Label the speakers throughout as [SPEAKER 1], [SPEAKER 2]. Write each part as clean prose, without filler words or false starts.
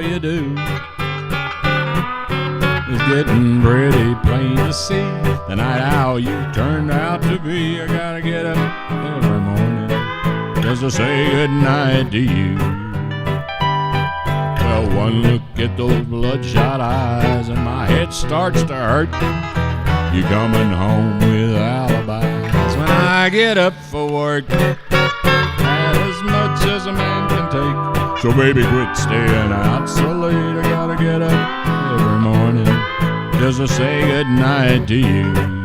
[SPEAKER 1] all you do is getting pretty plain to see. The night owl you turned out to be. I gotta get up every morning just to say goodnight to you. Well, one look at those bloodshot eyes and my head starts to hurt. You coming home with alibis when I get up for work. Had as much as a man can take. So baby, quit staying out so late. I gotta get up every morning just to say goodnight to you.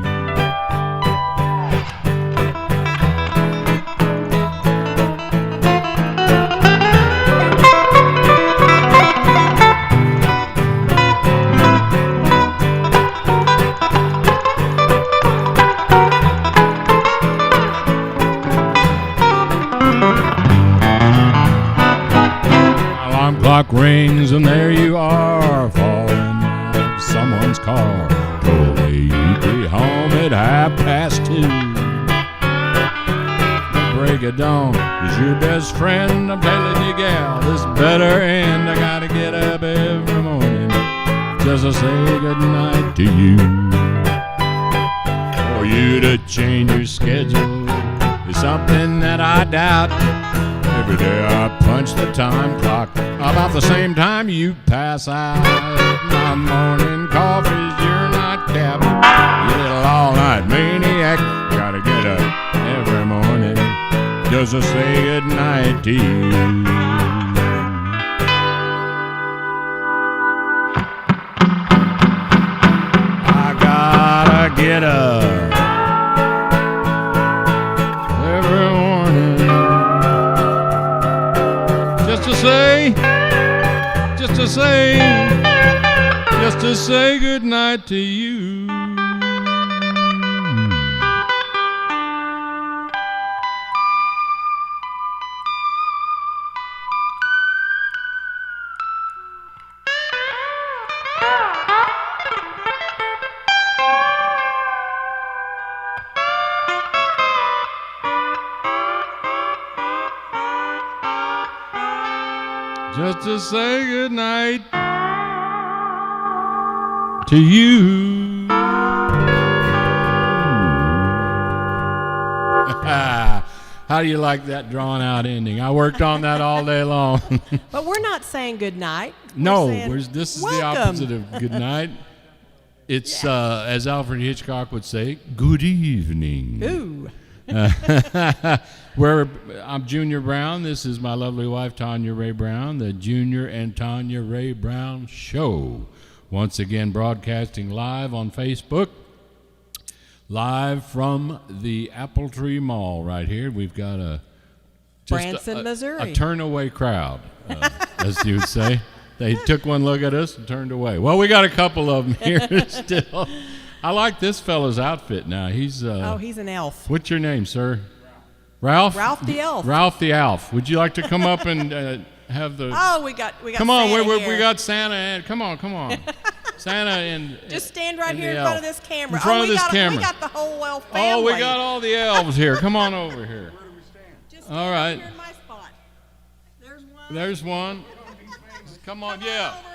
[SPEAKER 1] Clock rings and there you are, falling out of someone's car. Told me you'd be home at 2:30. The break of dawn is your best friend. I'm telling you, gal, this better end. I gotta get up every morning just to say goodnight to you. For you to change your schedule is something that I doubt. Every day I punch the time clock about the same time you pass out. My morning coffee's your nightcap. You little all-night maniac. Gotta get up every morning just to say goodnight to you. I gotta get up every morning just to say goodnight to you. Just to say goodnight to you. How do you like that drawn out ending? I worked on that all day long.
[SPEAKER 2] But we're not saying goodnight.
[SPEAKER 1] No, this is the opposite of goodnight. It's, as Alfred Hitchcock would say, good evening.
[SPEAKER 2] Ooh.
[SPEAKER 1] I'm Junior Brown. This is my lovely wife, Tanya Rae Brown, the Junior and Tanya Rae Brown Show. Once again, broadcasting live on Facebook, live from the Apple Tree Mall right here. We've got
[SPEAKER 2] Branson, Missouri.
[SPEAKER 1] A turn-away crowd, as you would say. They took one look at us and turned away. Well, we got a couple of them here still. I like this fellow's outfit now. He's
[SPEAKER 2] an elf.
[SPEAKER 1] What's your name, sir? Ralph?
[SPEAKER 2] Ralph the elf.
[SPEAKER 1] Ralph the elf. Would you like to come up and have the...
[SPEAKER 2] Oh, we got
[SPEAKER 1] come on,
[SPEAKER 2] Santa
[SPEAKER 1] we got Santa and... Come on. Santa and...
[SPEAKER 2] Just stand right here in front of this camera.
[SPEAKER 1] In front of this camera.
[SPEAKER 2] We got the whole elf family.
[SPEAKER 1] Oh, we got all the elves here. Come on over here.
[SPEAKER 2] Where do we stand? Just
[SPEAKER 1] all right.
[SPEAKER 2] Here in my spot. There's one.
[SPEAKER 1] There's one. Come on,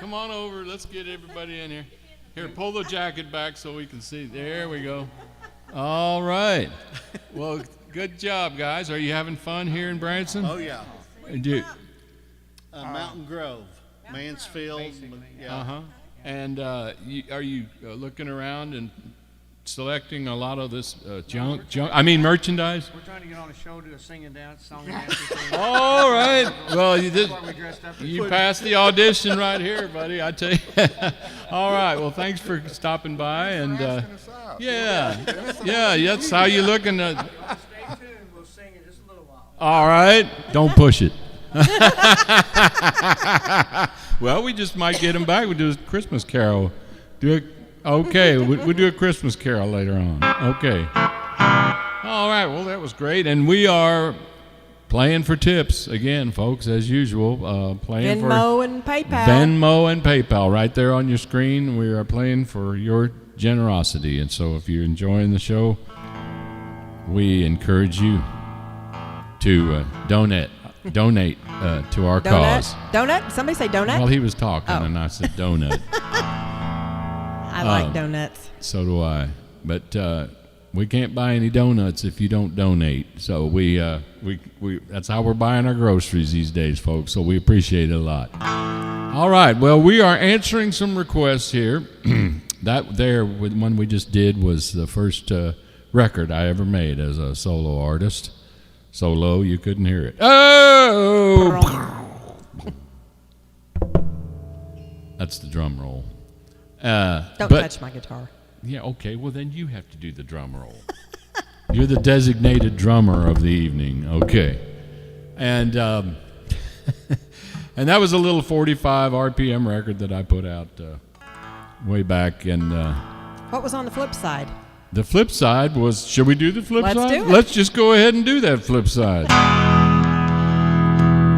[SPEAKER 1] come on over. Let's get everybody in here. Here, pull the jacket back so we can see. There we go. All right. Well, good job, guys. Are you having fun here in Branson?
[SPEAKER 3] Oh, yeah. Mountain Grove, Mansfield. Yeah.
[SPEAKER 1] Uh-huh. And are you looking around and selecting a lot of this merchandise?
[SPEAKER 4] We're trying to get on a show, do a sing and dance, song and dance thing.
[SPEAKER 1] All right. Well,
[SPEAKER 4] you
[SPEAKER 1] passed the audition right here, buddy. I tell you. All right. Well, thanks for stopping by, and yeah, that's how you looking.
[SPEAKER 4] Stay tuned. We'll sing in just a little while.
[SPEAKER 1] All right. Don't push it. Well, we just might get him back. We'll do a Christmas carol. Okay, we'll do a Christmas carol later on. Okay. All right, well, that was great. And we are playing for tips again, folks, as usual. Playing
[SPEAKER 2] Venmo and PayPal.
[SPEAKER 1] Venmo and PayPal right there on your screen. We are playing for your generosity. And so if you're enjoying the show, we encourage you to donate donate to our cause.
[SPEAKER 2] Donut? Somebody say donut?
[SPEAKER 1] Well, he was talking,
[SPEAKER 2] Oh.
[SPEAKER 1] and I said donut.
[SPEAKER 2] I like donuts.
[SPEAKER 1] So do I. But we can't buy any donuts if you don't donate. So we that's how we're buying our groceries these days, folks. So we appreciate it a lot. All right. Well, we are answering some requests here. One we just did was the first record I ever made as a solo artist. So low you couldn't hear it. Oh! That's the drum roll.
[SPEAKER 2] Don't touch my guitar.
[SPEAKER 1] Yeah, okay. Well, then you have to do the drum roll. You're the designated drummer of the evening. Okay. And and that was a little 45 RPM record that I put out way back. And
[SPEAKER 2] What was on the flip side?
[SPEAKER 1] the flip side was, should we do the flip
[SPEAKER 2] Let's
[SPEAKER 1] side?
[SPEAKER 2] do it.
[SPEAKER 1] Let's just go ahead and do that flip side.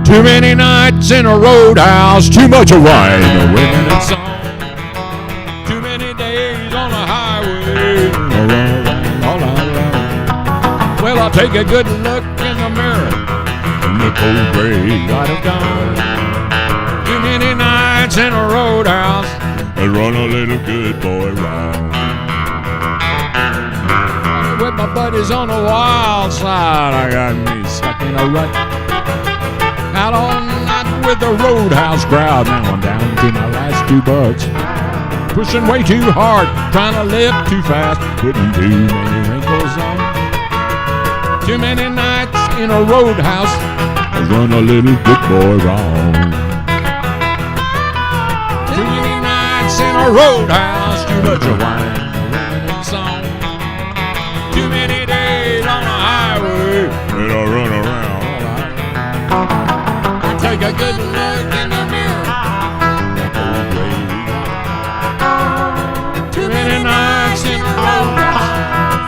[SPEAKER 1] Too many nights in a roadhouse, too much of wine, the women and song. Too many days on a highway, all around. Well, I'll take a good look in the mirror, in the cold gray light of dawn. Too many nights in a roadhouse, I run a little good boy round. With my buddies on the wild side, I got me stuck in a rut. Out all night with the roadhouse crowd, now I'm down to my last $2. Pushing way too hard, trying to live too fast, putting too many wrinkles on. Too many nights in a roadhouse, I run a little good boy wrong. Too many nights in a roadhouse, too much of wine, women and song. Too many days on a highway, and I run around. I take a good look in the mirror. Too many nights in a roadhouse,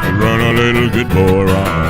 [SPEAKER 1] I run a little good boy ride.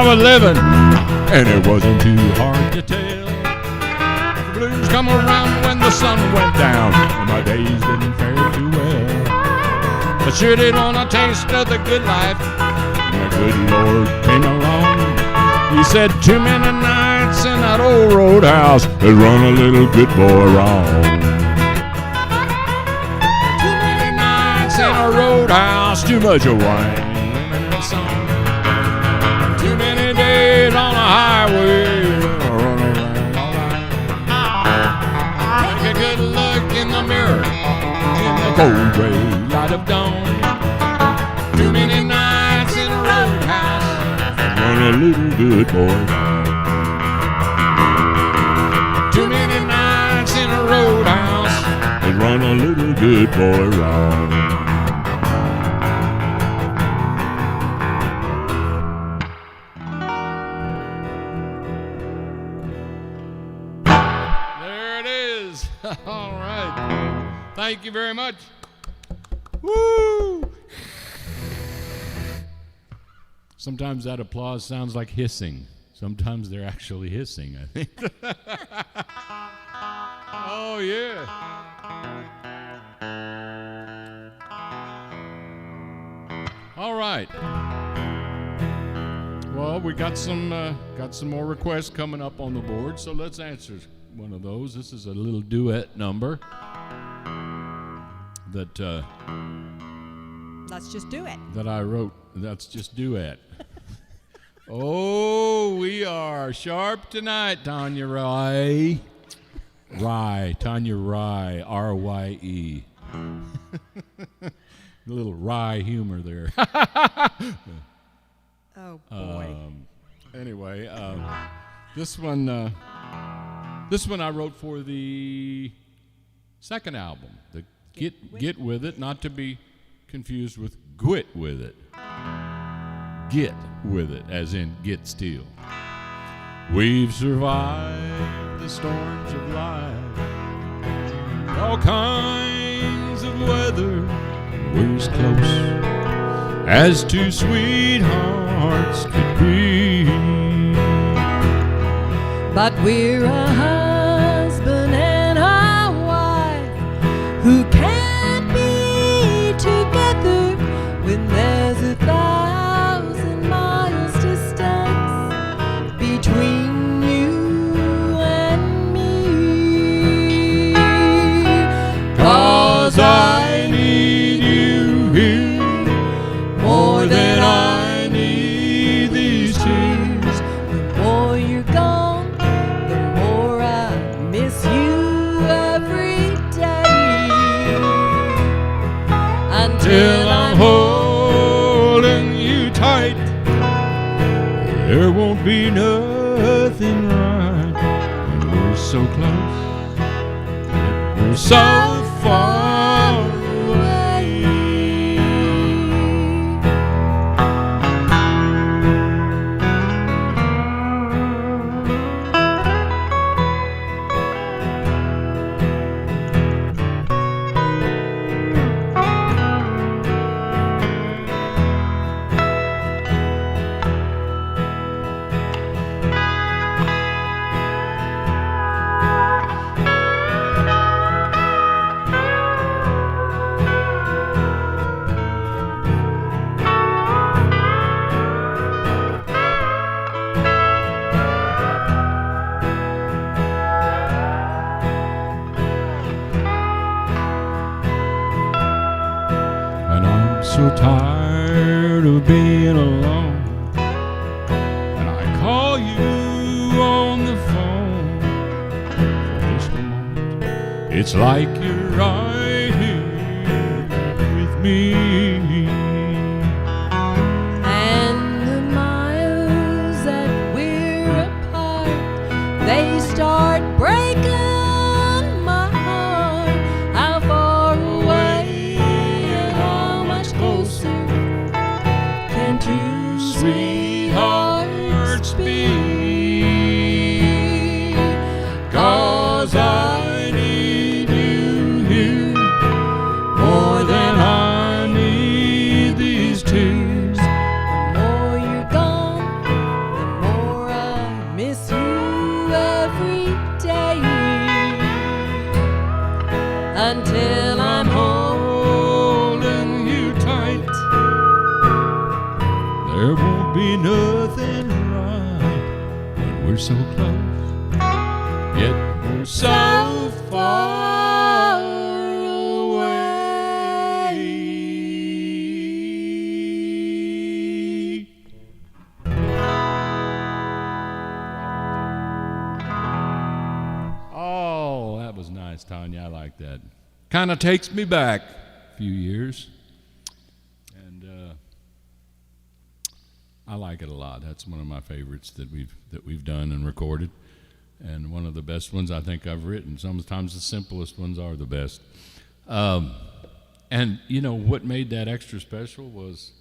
[SPEAKER 1] Living, and it wasn't too hard to tell. The blues come around when the sun went down, and my days didn't fare too well. I sure did want a taste of the good life, and the good Lord came along. He said, too many nights in that old roadhouse has run a little good boy wrong. Too many nights in a roadhouse, too much of wine, women and song. Too many days on a highway, run around all night. Take a good look in the mirror, in the cold gray light of dawn. Too many nights in a roadhouse, run a little good boy. Too many nights in a roadhouse, run a little good boy wrong. All right. Thank you very much. Woo! Sometimes that applause sounds like hissing. Sometimes they're actually hissing, I think. Oh, yeah. All right. Well, we got some more requests coming up on the board, so let's answer one of those. This is a little duet number that
[SPEAKER 2] Let's just do it.
[SPEAKER 1] that I wrote. That's just duet. Oh, we are sharp tonight, Tanya Rae. Tanya Rae, R-Y-E. A little wry humor there.
[SPEAKER 2] Oh boy.
[SPEAKER 1] Anyway, this one I wrote for the second album, the Get With It, not to be confused with Gwit With It. Get With It, as in get steel. We've survived the storms of life, all kinds of weather. We're as close as two sweethearts could be.
[SPEAKER 2] But we're a husband and a wife who can't be together when there's 1,000 miles distance between you and me. 'Cause I need you here more than I need these tears. The more you're gone, the more I miss you every day. Until I'm
[SPEAKER 1] holding you tight, there won't be nothing right when we're so close, yet we're so far away. And I'm so tired of being alone, and I call you on the phone for just a moment. It's like you're right here with me.
[SPEAKER 2] And the miles that we're apart, they start breaking my heart. How far away and how much closer can two sweethearts be? 'Cause I need you here more than I need these tears. The more you're gone, the more I miss you every day. Until I'm holding you tight,
[SPEAKER 1] There won't be nothing right when we're so close, yet we're so far away. Oh, that was nice, Tanya. I like that. Kind of takes me back a few years, and I like it a lot. That's one of my favorites that we've done and recorded, and one of the best ones I think I've written. Sometimes the simplest ones are the best. And you know what made that extra special was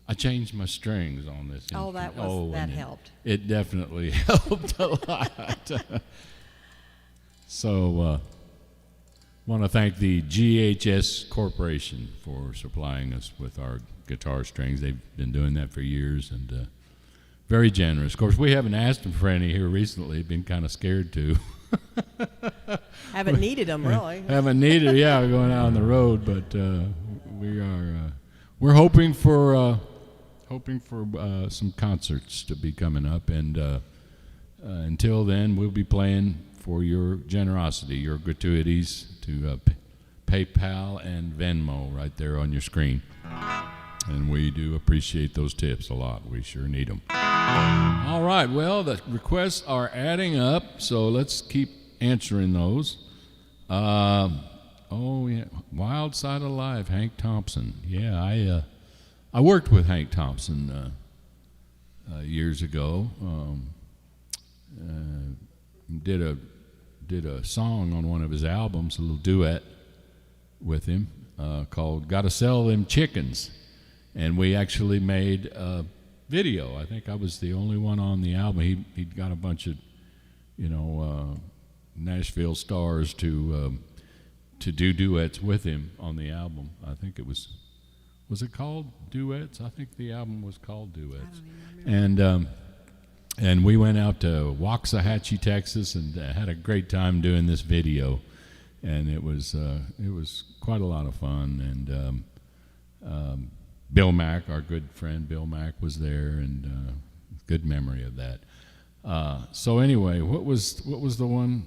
[SPEAKER 1] I changed my strings on this.
[SPEAKER 2] oh,
[SPEAKER 1] instrument.
[SPEAKER 2] that
[SPEAKER 1] and
[SPEAKER 2] helped.
[SPEAKER 1] It definitely helped a lot. So, want to thank the GHS Corporation for supplying us with our guitar strings. They've been doing that for years, and very generous. Of course, we haven't asked them for any here recently. Been kind of scared to.
[SPEAKER 2] Haven't needed them really.
[SPEAKER 1] Haven't needed, yeah, going out on the road, but we're hoping for some concerts to be coming up, and until then, we'll be playing for your generosity, your gratuities to PayPal and Venmo right there on your screen. And we do appreciate those tips a lot. We sure need them. All right, well, the requests are adding up, so let's keep answering those. Oh, yeah, Wild Side of Life, Hank Thompson. Yeah, I worked with Hank Thompson years ago. Did a song on one of his albums, a little duet with him called "Gotta Sell Them Chickens," and we actually made a video. I think I was the only one on the album. He'd got a bunch of Nashville stars to do duets with him on the album. I think it was it called Duets? I think the album was called Duets. And we went out to Waxahachie, Texas, and had a great time doing this video. And it was quite a lot of fun. And Bill Mack, our good friend Bill Mack, was there, and good memory of that. So anyway, what was the one?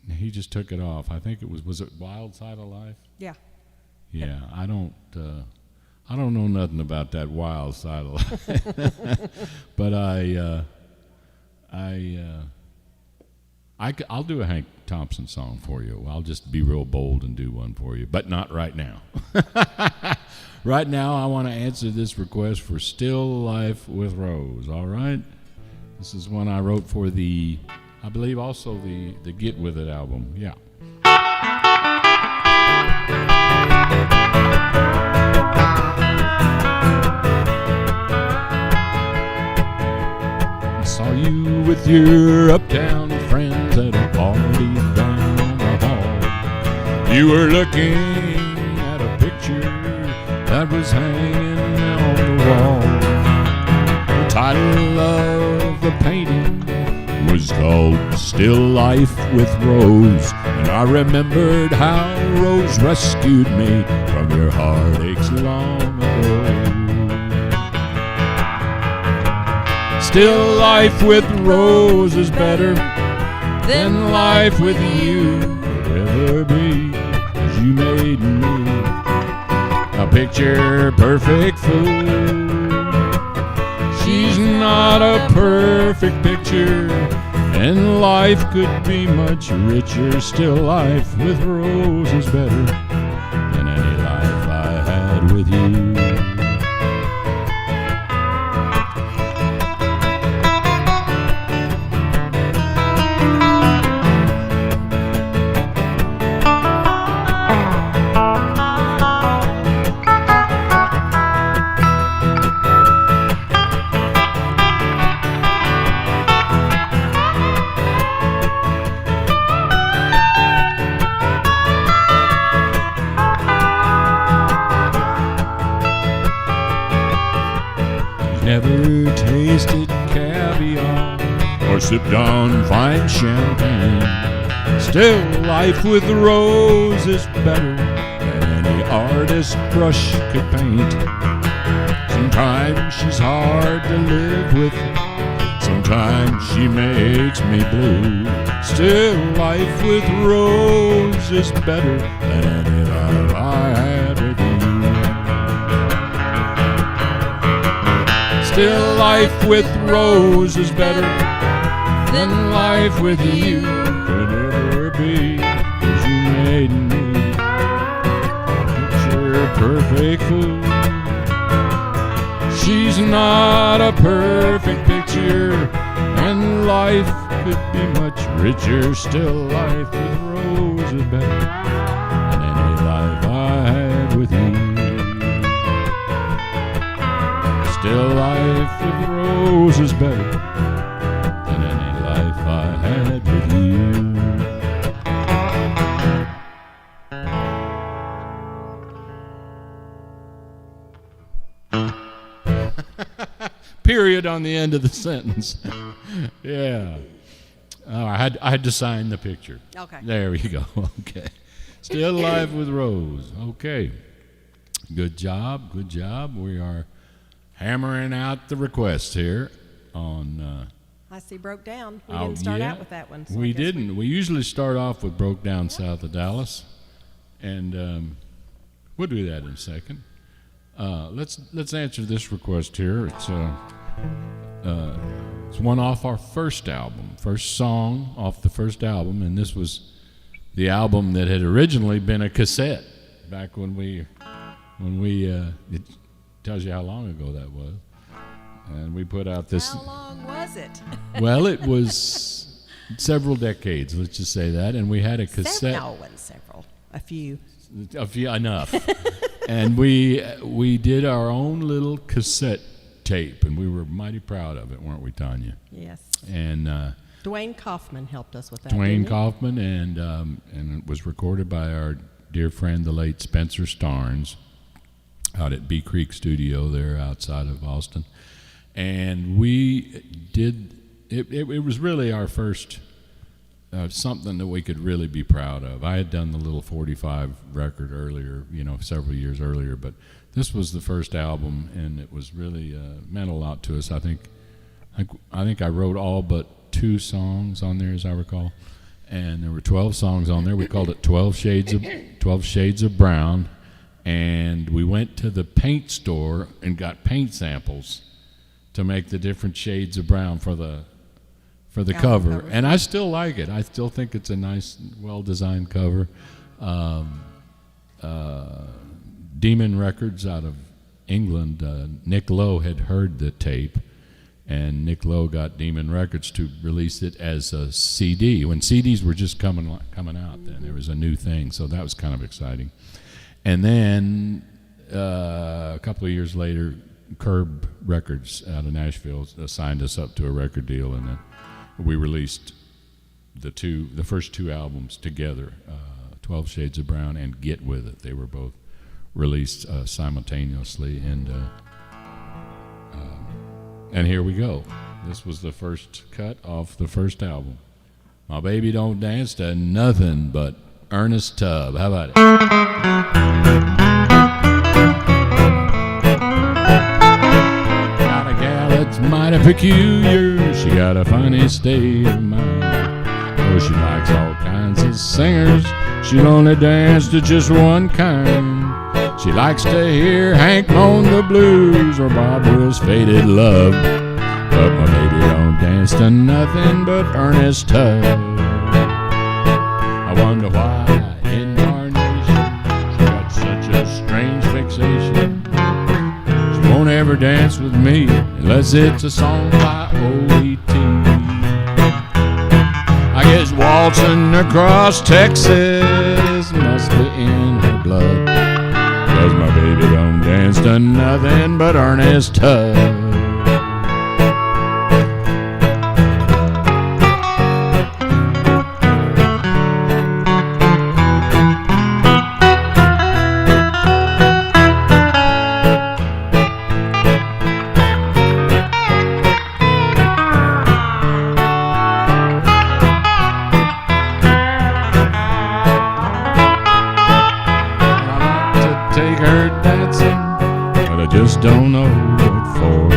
[SPEAKER 1] He just took it off. I think it was it Wild Side of Life?
[SPEAKER 2] Yeah.
[SPEAKER 1] Yeah, I don't know nothing about that Wild Side of Life, but I'll do a Hank Thompson song for you. I'll just be real bold and do one for you, but not right now. Right now, I want to answer this request for Still Life with Rose. All right, this is one I wrote for I believe also the Get With It album. Yeah. I saw you with your uptown friends at a party down the hall. You were looking at a picture that was hanging on the wall. The title of the painting was called Still Life with Rose, and I remembered how Rose rescued me from your heartaches long ago. Still life with Rose is better than life with you could ever be, 'cause you made me a picture perfect fool. She's not a perfect picture, and life could be much richer. Still life with Rose is better than any life I had with you. Never tasted caviar or sipped on fine champagne. Still life with Rose is better than any artist's brush could paint. Sometimes she's hard to live with, sometimes she makes me blue. Still life with Rose is better than any life I had with you. Still life with Rose is better than life with you could ever be, 'cause you made me a picture perfect fool. She's not a perfect picture, and life could be much richer. Still life with Rose is better than any life I had with you. Still life with Rose is better than any life I had with you. Period on the end of the sentence. Yeah. Oh, I had to sign the picture.
[SPEAKER 2] Okay.
[SPEAKER 1] There we go. Okay. Still life with Rose. Okay. Good job. Good job. We are hammering out the requests here on
[SPEAKER 2] I see Broke Down. We didn't start out with that one. So
[SPEAKER 1] we didn't. We usually start off with Broke Down South of Dallas, and we'll do that in a second. Let's answer this request here. It's one off our first album, first song off the first album, and this was the album that had originally been a cassette back when we it tells you how long ago that was. And we put out this.
[SPEAKER 2] How long was it?
[SPEAKER 1] Well, it was several decades, let's just say that. And we had a cassette.
[SPEAKER 2] No, it wasn't several. A few.
[SPEAKER 1] Enough. And we did our own little cassette tape, and we were mighty proud of it, weren't we, Tanya?
[SPEAKER 2] Yes.
[SPEAKER 1] And
[SPEAKER 2] Dwayne Kaufman helped us with that.
[SPEAKER 1] Dwayne
[SPEAKER 2] didn't he?
[SPEAKER 1] Kaufman, and it was recorded by our dear friend, the late Spencer Starnes, out at Bee Creek Studio there outside of Austin. And we did, it was really our first something that we could really be proud of. I had done the little 45 record earlier, several years earlier, but this was the first album, and it was really meant a lot to us. I think I wrote all but 2 songs on there, as I recall, and there were 12 songs on there. We called it 12 Shades of Brown, and we went to the paint store and got paint samples to make the different shades of brown for the cover. And I still like it. I still think it's a nice, well-designed cover. Demon Records out of England, Nick Lowe had heard the tape, and Nick Lowe got Demon Records to release it as a CD. When CDs were just coming out then, there was a new thing, so that was kind of exciting. And then a couple of years later, Curb Records out of Nashville signed us up to a record deal, and then we released the first 2 albums together, 12 Shades of Brown and Get With It. They were both released simultaneously, and here we go. This was the first cut off the first album. My Baby Don't Dance to Nothing But Ernest Tubb. How about it? Got a gal that's mighty peculiar. She got a funny state of mind. Oh, she likes all kinds of singers. She'll only dance to just one kind. She likes to hear Hank moan the blues or Bob Wills' Faded Love. But my baby don't dance to nothing but Ernest Tubb. I wonder why in tarnation she got such a strange fixation. She won't ever dance with me unless it's a song by O.E.T. I guess waltzing across Texas must be in her blood, 'cause my baby don't dance to nothing but Ernest Tubb. Don't know what for,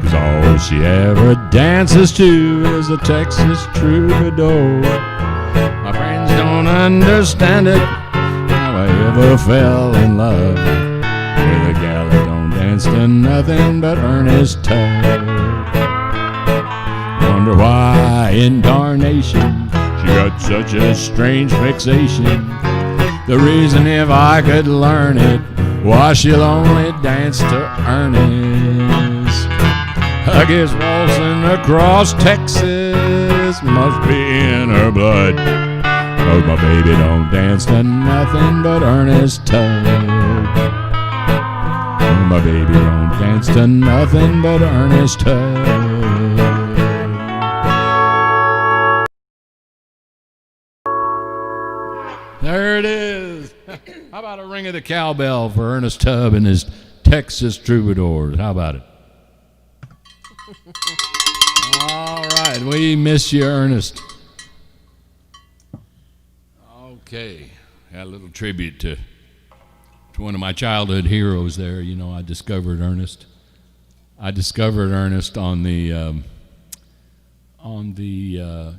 [SPEAKER 1] 'cause all she ever dances to is a Texas troubadour. My friends don't understand it, how I ever fell in love with a gal that don't dance to nothing but Ernest Tubb. Wonder why in darnation she got such a strange fixation. The reason, if I could learn it, why she'll only dance to Ernest. I guess waltzing across Texas must be in her blood, 'cause my baby don't dance to nothing but Ernest Tubb. My baby don't dance to nothing but Ernest Tubb. There it is. How about a ring of the cowbell for Ernest Tubb and his Texas troubadours? How about it? All right, we miss you, Ernest. Okay, had a little tribute to one of my childhood heroes there. I discovered Ernest. I discovered Ernest on the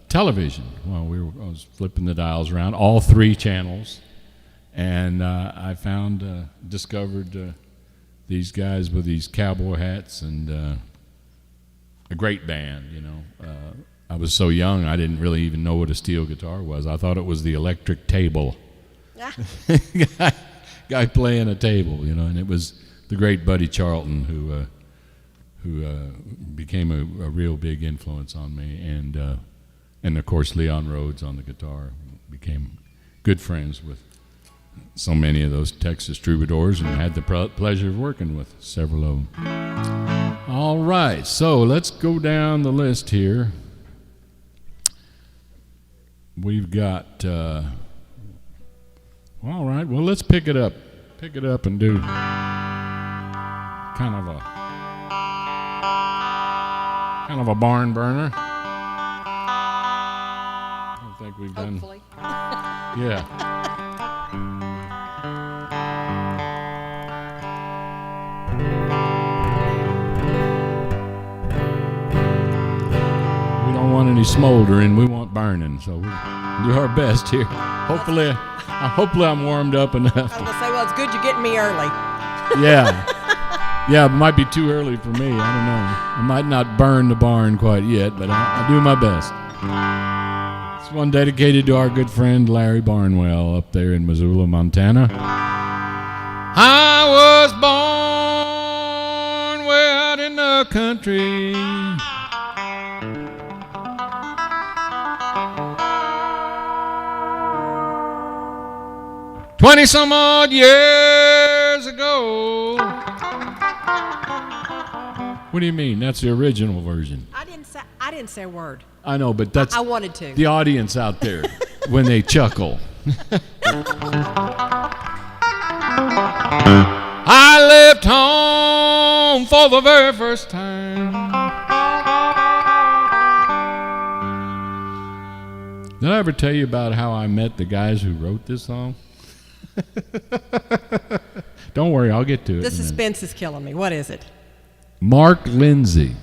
[SPEAKER 1] television. Well, I was flipping the dials around, all 3 channels. And I discovered these guys with these cowboy hats and a great band, I was so young, I didn't really even know what a steel guitar was. I thought it was the electric table. Guy playing a table, and it was the great Buddy Charlton who became a real big influence on me. And of course, Leon Rhodes on the guitar. Became good friends with so many of those Texas troubadours and had the pleasure of working with several of them. All right, so let's go down the list here. we've got. All right. Well, let's pick it up. Pick it up and do kind of a barn burner. I don't think we've done.
[SPEAKER 2] Hopefully.
[SPEAKER 1] Yeah. We don't want any smoldering. We want burning. So we'll do our best here. Hopefully I'm warmed up enough.
[SPEAKER 2] I was going to say, well, it's good you're getting me early.
[SPEAKER 1] Yeah. Yeah, it might be too early for me. I don't know. I might not burn the barn quite yet, but I'll do my best. It's one dedicated to our good friend Larry Barnwell up there in Missoula, Montana. I was born way out in the country. "20-some odd years ago." What do you mean? That's the original version.
[SPEAKER 2] I didn't say a word.
[SPEAKER 1] I know, but that's
[SPEAKER 2] I wanted to.
[SPEAKER 1] the audience out there when they chuckle. I left home for the very first time. Did I ever tell you about how I met the guys who wrote this song? Don't worry, I'll get to it.
[SPEAKER 2] The suspense is killing me. What is it?
[SPEAKER 1] Mark Lindsay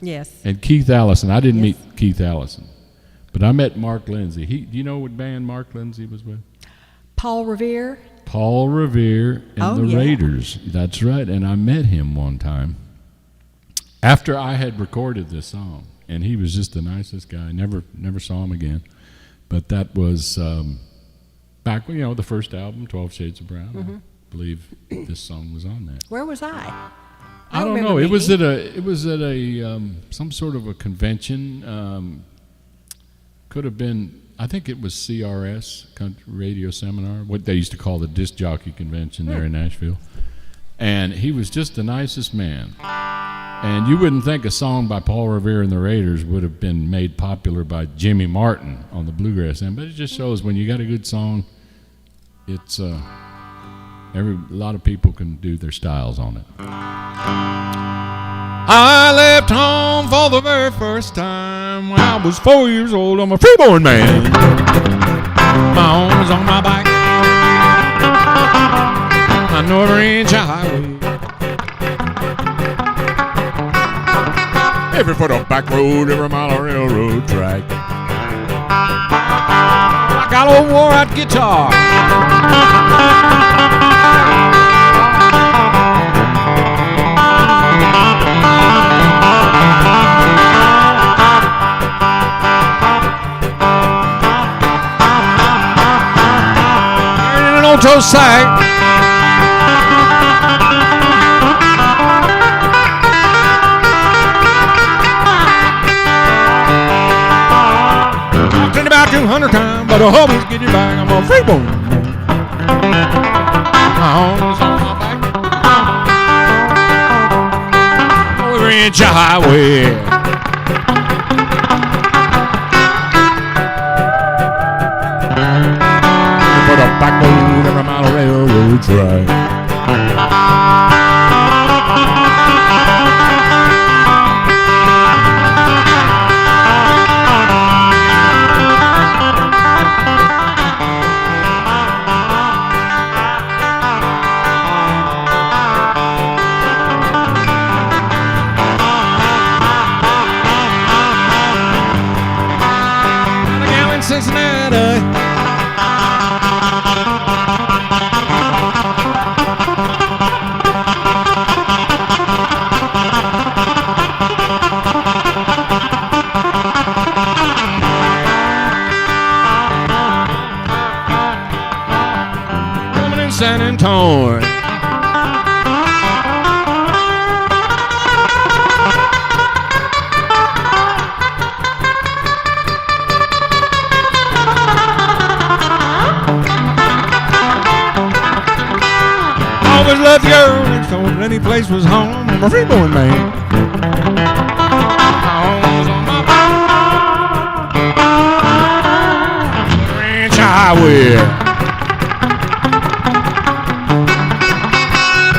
[SPEAKER 2] Yes.
[SPEAKER 1] and Keith Allison. I didn't meet Keith Allison, but I met Mark Lindsay. Do you know what band Mark Lindsay was with?
[SPEAKER 2] Paul Revere.
[SPEAKER 1] Paul Revere and the
[SPEAKER 2] yeah.
[SPEAKER 1] Raiders. That's right. And I met him one time after I had recorded this song, and he was just the nicest guy. Never saw him again. But that was back when, the first album, 12 Shades of Brown.
[SPEAKER 2] Mm-hmm.
[SPEAKER 1] I believe this song was on that.
[SPEAKER 2] Where was I?
[SPEAKER 1] I don't know. It was at a some sort of a convention. Could have been. I think it was CRS, Country Radio Seminar, what they used to call the disc jockey convention there in Nashville. And he was just the nicest man. And you wouldn't think a song by Paul Revere and the Raiders would have been made popular by Jimmy Martin on the bluegrass end, but it just shows when you got a good song, it's a lot of people can do their styles on it. I left home for the very first time when I was 4 years old. I'm a freeborn man. My home is on my back. I know every inch of highway. Every foot of back road, every mile of railroad track. I got a old wore-out guitar. Alto sax. I've done about 200 times, but I'll always get you back. I'm a freeborn. My home is on my back. Every inch of highway. For the backbone, every mile of railroad track. A gal in Cincinnati. San Antonio. Always loved the girl next door, but any place was home. I'm a freeborn man. My home was on my back. highway.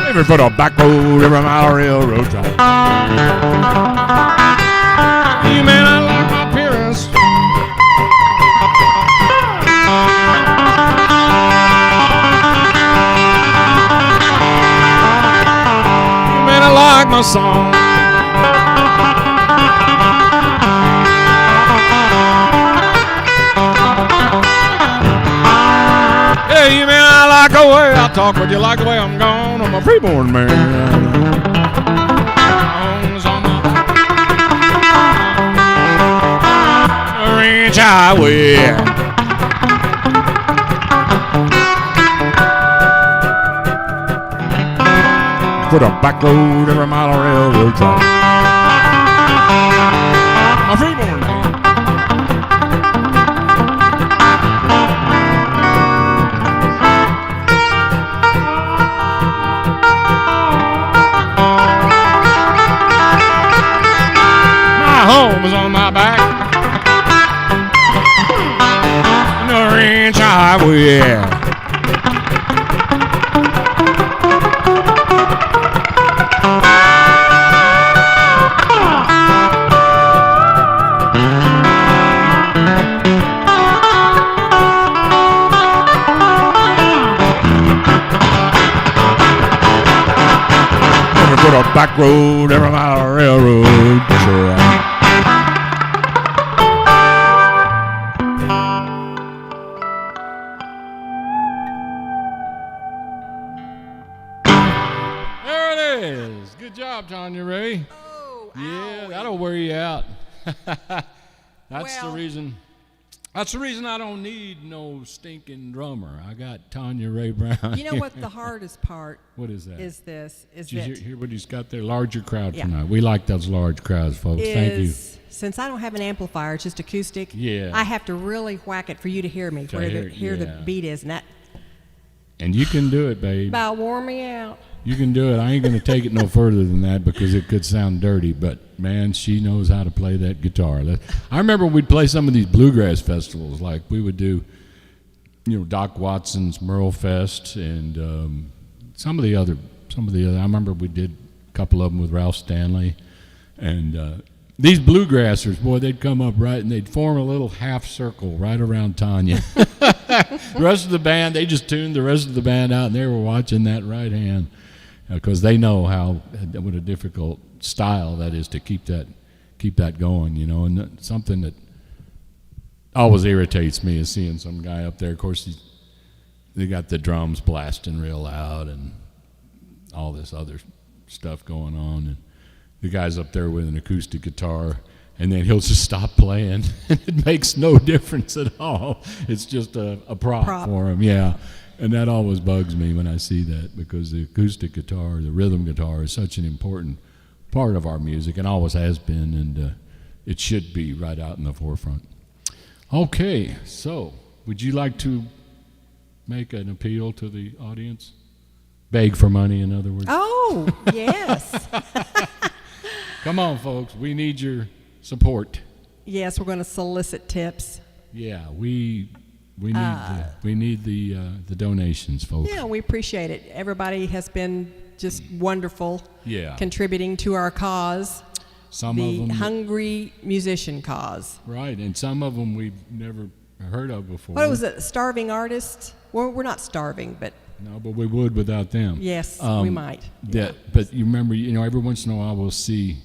[SPEAKER 1] Every foot of back road, every mile of railroad track. You may not like my appearance. You may not like my song. Yeah, you may not like the way I talk, but you like the way I'm gone. I'm a freeborn man. Songs on my ranch highway. Put a back road every mile of railroad track. I'm a freeborn man. Home is on my back. The ranch highway. Every foot of back road, every mile of railroad track. Good job, Tanya Rae.
[SPEAKER 2] Oh,
[SPEAKER 1] Yeah,
[SPEAKER 2] owie.
[SPEAKER 1] that'll wear you out. That's
[SPEAKER 2] Well-
[SPEAKER 1] the reason. That's the reason I don't need no stinking drummer. I got Tanya Rae Brown.
[SPEAKER 2] You know what the hardest part
[SPEAKER 1] What is that?
[SPEAKER 2] is this, is
[SPEAKER 1] Did you
[SPEAKER 2] that
[SPEAKER 1] hear what he's got there? Larger crowd
[SPEAKER 2] Yeah.
[SPEAKER 1] tonight. We like those large crowds, folks. Thank you.
[SPEAKER 2] since I don't have an amplifier, it's just acoustic,
[SPEAKER 1] Yeah.
[SPEAKER 2] I have to really whack it for you to hear me, where
[SPEAKER 1] hear-
[SPEAKER 2] the
[SPEAKER 1] yeah.
[SPEAKER 2] beat is, and that
[SPEAKER 1] And you can do it, babe.
[SPEAKER 2] about wore me out.
[SPEAKER 1] You can do it. I ain't going to take it no further than that because it could sound dirty. But, man, she knows how to play that guitar. I remember we'd play some of these bluegrass festivals. Like we would do, Doc Watson's Merle Fest and some of the other. I remember we did a couple of them with Ralph Stanley. And these bluegrassers, boy, they'd come up right and they'd form a little half circle right around Tanya. The rest of the band, they just tuned the rest of the band out and they were watching that right hand. Because they know what a difficult style that is to keep that going, and something that always irritates me is seeing some guy up there. Of course, they got the drums blasting real loud and all this other stuff going on, and the guy's up there with an acoustic guitar, and then he'll just stop playing, and it makes no difference at all. It's just a prop for him, yeah. And that always bugs me when I see that because the acoustic guitar, the rhythm guitar is such an important part of our music and always has been, and it should be right out in the forefront. Okay, so would you like to make an appeal to the audience? Beg for money, in other words?
[SPEAKER 2] Oh, yes.
[SPEAKER 1] Come on, folks. We need your support.
[SPEAKER 2] Yes, we're going to solicit tips.
[SPEAKER 1] Yeah, we need the donations, folks.
[SPEAKER 2] Yeah, we appreciate it. Everybody has been just wonderful,
[SPEAKER 1] Yeah.
[SPEAKER 2] contributing to our cause,
[SPEAKER 1] Some
[SPEAKER 2] the
[SPEAKER 1] of them,
[SPEAKER 2] hungry musician cause.
[SPEAKER 1] right, and some of them we've never heard of before.
[SPEAKER 2] What was it, starving artists? Well, we're not starving, but
[SPEAKER 1] No, but we would without them.
[SPEAKER 2] yes, we might.
[SPEAKER 1] But you remember, every once in a while we'll see,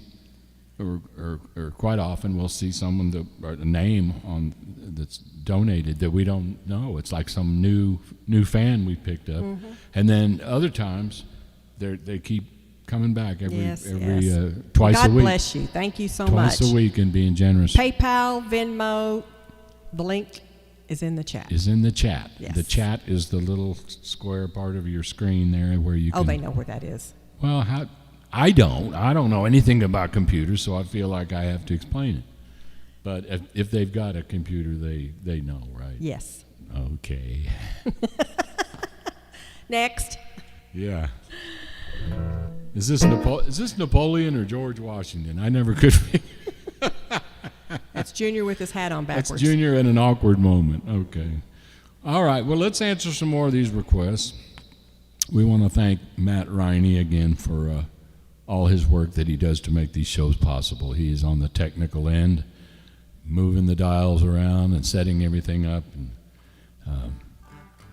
[SPEAKER 1] or quite often we'll see someone or a name on that's donated that we don't know. It's like some new fan we picked up,
[SPEAKER 2] Mm-hmm.
[SPEAKER 1] and then other times they keep coming back every
[SPEAKER 2] Yes.
[SPEAKER 1] twice
[SPEAKER 2] God
[SPEAKER 1] a week.
[SPEAKER 2] bless you. Thank you so much.
[SPEAKER 1] Twice a week and being generous.
[SPEAKER 2] PayPal, Venmo, the link is in the chat.
[SPEAKER 1] Is in the chat.
[SPEAKER 2] Yes.
[SPEAKER 1] The chat is the little square part of your screen there where you can.
[SPEAKER 2] Oh, they know where that is.
[SPEAKER 1] Well, I don't know anything about computers, so I feel like I have to explain it. But if they've got a computer, they know, right?
[SPEAKER 2] Yes.
[SPEAKER 1] Okay.
[SPEAKER 2] Next.
[SPEAKER 1] Yeah. Is this Napoleon or George Washington? I never could figure.
[SPEAKER 2] That's Junior with his hat on backwards.
[SPEAKER 1] That's Junior in an awkward moment. Okay. All right, well, let's answer some more of these requests. We want to thank Matt Riney again for all his work that he does to make these shows possible. He is on the technical end, moving the dials around and setting everything up and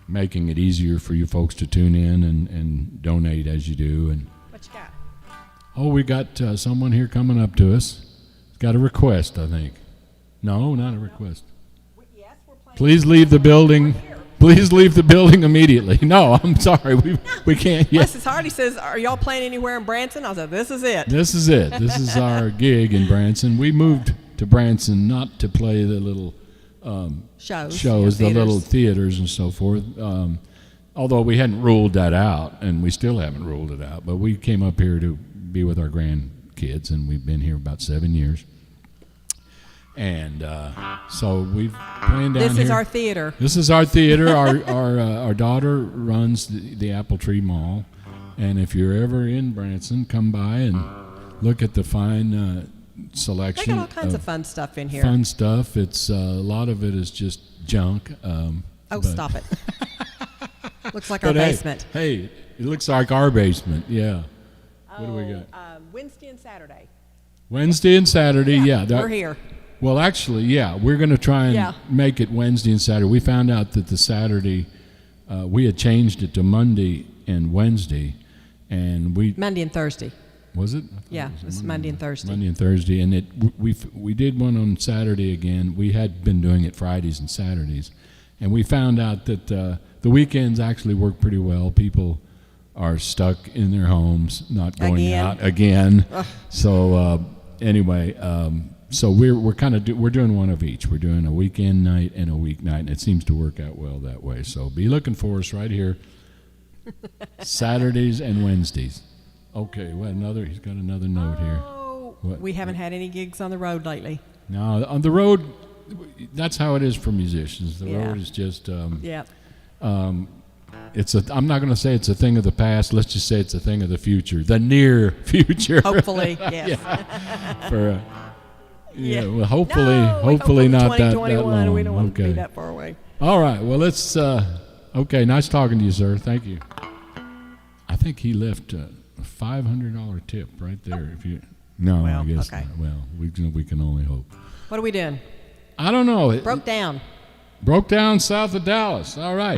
[SPEAKER 1] making it easier for you folks to tune in and donate as you do. And
[SPEAKER 2] What you got?
[SPEAKER 1] oh, we got someone here coming up to us. Got a request, I think. No, not a request.
[SPEAKER 2] Yes, we're playing.
[SPEAKER 1] Please leave the building. Please leave the building immediately. No, I'm sorry. We can't yet.
[SPEAKER 2] Mrs. Hardy says, "Are y'all playing anywhere in Branson?" I said, "This is it."
[SPEAKER 1] This is it. This is our gig in Branson. We moved to Branson not to play the little
[SPEAKER 2] Shows,
[SPEAKER 1] the little theaters and so forth. Although we hadn't ruled that out, and we still haven't ruled it out. But we came up here to be with our grandkids, and we've been here about 7 years. And so we've playing down here.
[SPEAKER 2] This is our theater.
[SPEAKER 1] This is our theater. Our daughter runs the Apple Tree Mall, and if you're ever in Branson, come by and look at the fine
[SPEAKER 2] They
[SPEAKER 1] selection.
[SPEAKER 2] got all kinds of fun stuff in here.
[SPEAKER 1] Fun stuff. It's a lot of it is just junk.
[SPEAKER 2] Stop it. Looks like our
[SPEAKER 1] But
[SPEAKER 2] basement.
[SPEAKER 1] Hey, it looks like our basement. Yeah. What do we got?
[SPEAKER 2] Wednesday and Saturday.
[SPEAKER 1] Wednesday and Saturday. Yeah,
[SPEAKER 2] We're here.
[SPEAKER 1] Well, actually, yeah, we're going to try and
[SPEAKER 2] Yeah.
[SPEAKER 1] make it Wednesday and Saturday. We found out that the Saturday, we had changed it to Monday and Wednesday, and
[SPEAKER 2] Monday and Thursday.
[SPEAKER 1] was it?
[SPEAKER 2] Yeah, it's Monday and Thursday.
[SPEAKER 1] Monday and Thursday, and we did one on Saturday again. We had been doing it Fridays and Saturdays, and we found out that the weekends actually work pretty well. People are stuck in their homes, not going out again. So anyway. So we're kind of we're doing one of each. We're doing a weekend night and a weeknight, and it seems to work out well that way. So be looking for us right here, Saturdays and Wednesdays. Okay, he's got another note here.
[SPEAKER 2] Oh,
[SPEAKER 1] What?
[SPEAKER 2] we haven't had any gigs on the road lately.
[SPEAKER 1] Now on the road, that's how it is for musicians. The
[SPEAKER 2] Yeah.
[SPEAKER 1] road is just
[SPEAKER 2] Yeah.
[SPEAKER 1] I'm not going to say it's a thing of the past. Let's just say it's a thing of the future, the near future.
[SPEAKER 2] Hopefully, yes.
[SPEAKER 1] For
[SPEAKER 2] Yeah.
[SPEAKER 1] well, hopefully
[SPEAKER 2] No,
[SPEAKER 1] not that
[SPEAKER 2] 2021.
[SPEAKER 1] long.
[SPEAKER 2] We don't want to
[SPEAKER 1] Okay.
[SPEAKER 2] be that far away.
[SPEAKER 1] All right. Well, let's. Okay. Nice talking to you, sir. Thank you. I think he left a $500 tip right there. If you. No,
[SPEAKER 2] Well,
[SPEAKER 1] I guess
[SPEAKER 2] okay.
[SPEAKER 1] not. Well, we can only hope.
[SPEAKER 2] What are we doing?
[SPEAKER 1] I don't know. It
[SPEAKER 2] Broke down.
[SPEAKER 1] broke down south of Dallas. All right.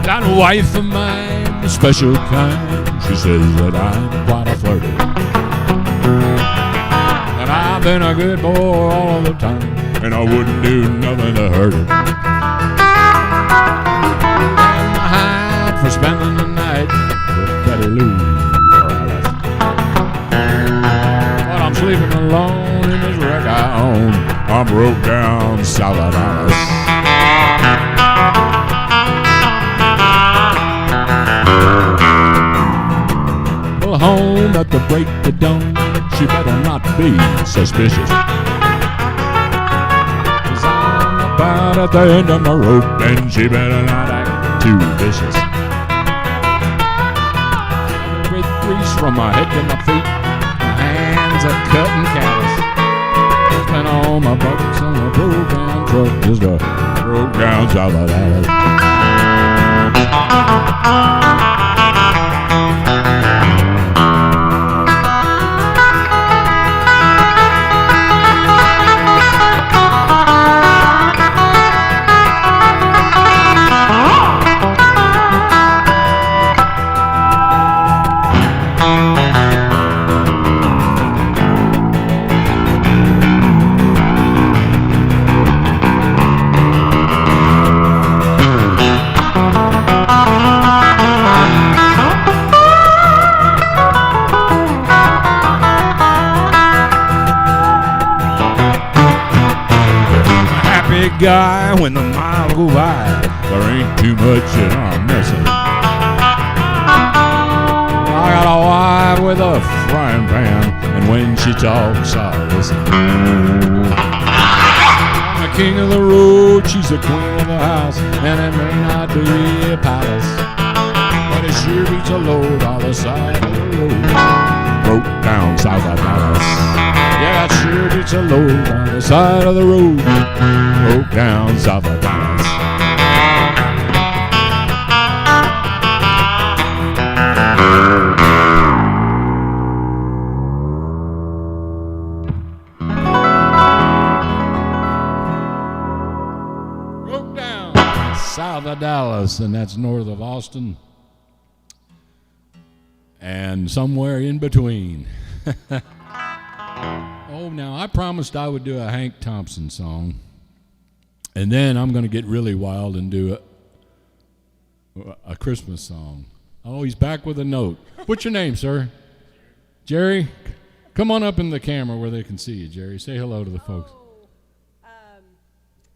[SPEAKER 1] Got a wife of mine, a special kind. She says that I'm quite a flirty. And I've been a good boy all the time, and I wouldn't do nothing to hurt her. And I hide for spending the night with Betty Lou. But I'm sleeping alone in this wreck I own. I'm broke down south of Dallas. Well, home at the break of dawn, she better not be suspicious. 'Cause I'm about at the end of my rope, and she better not act too vicious. With grease from my head to my feet, my hands are cut and callous. Spent all my bucks on a broke down truck, just a broke down south of Dallas. Guy, when the miles go by, there ain't too much that I'm missing. I got a wife with a frying pan, and when she talks, I listen. I'm the king of the road, she's the queen of the house, and it may not be a palace, but it sure beats a load on the side of the road. Broke down south of Dallas. Yeah, it sure beats a load on the side of the road. Broke down south of Dallas. Broke down south of Dallas, and that's north of Austin. And somewhere in between. Oh, now I promised I would do a Hank Thompson song. And then I'm going to get really wild and do a Christmas song. Oh, he's back with a note. What's your name, sir? Jerry? Come on up in the camera where they can see you, Jerry. Say hello to the folks.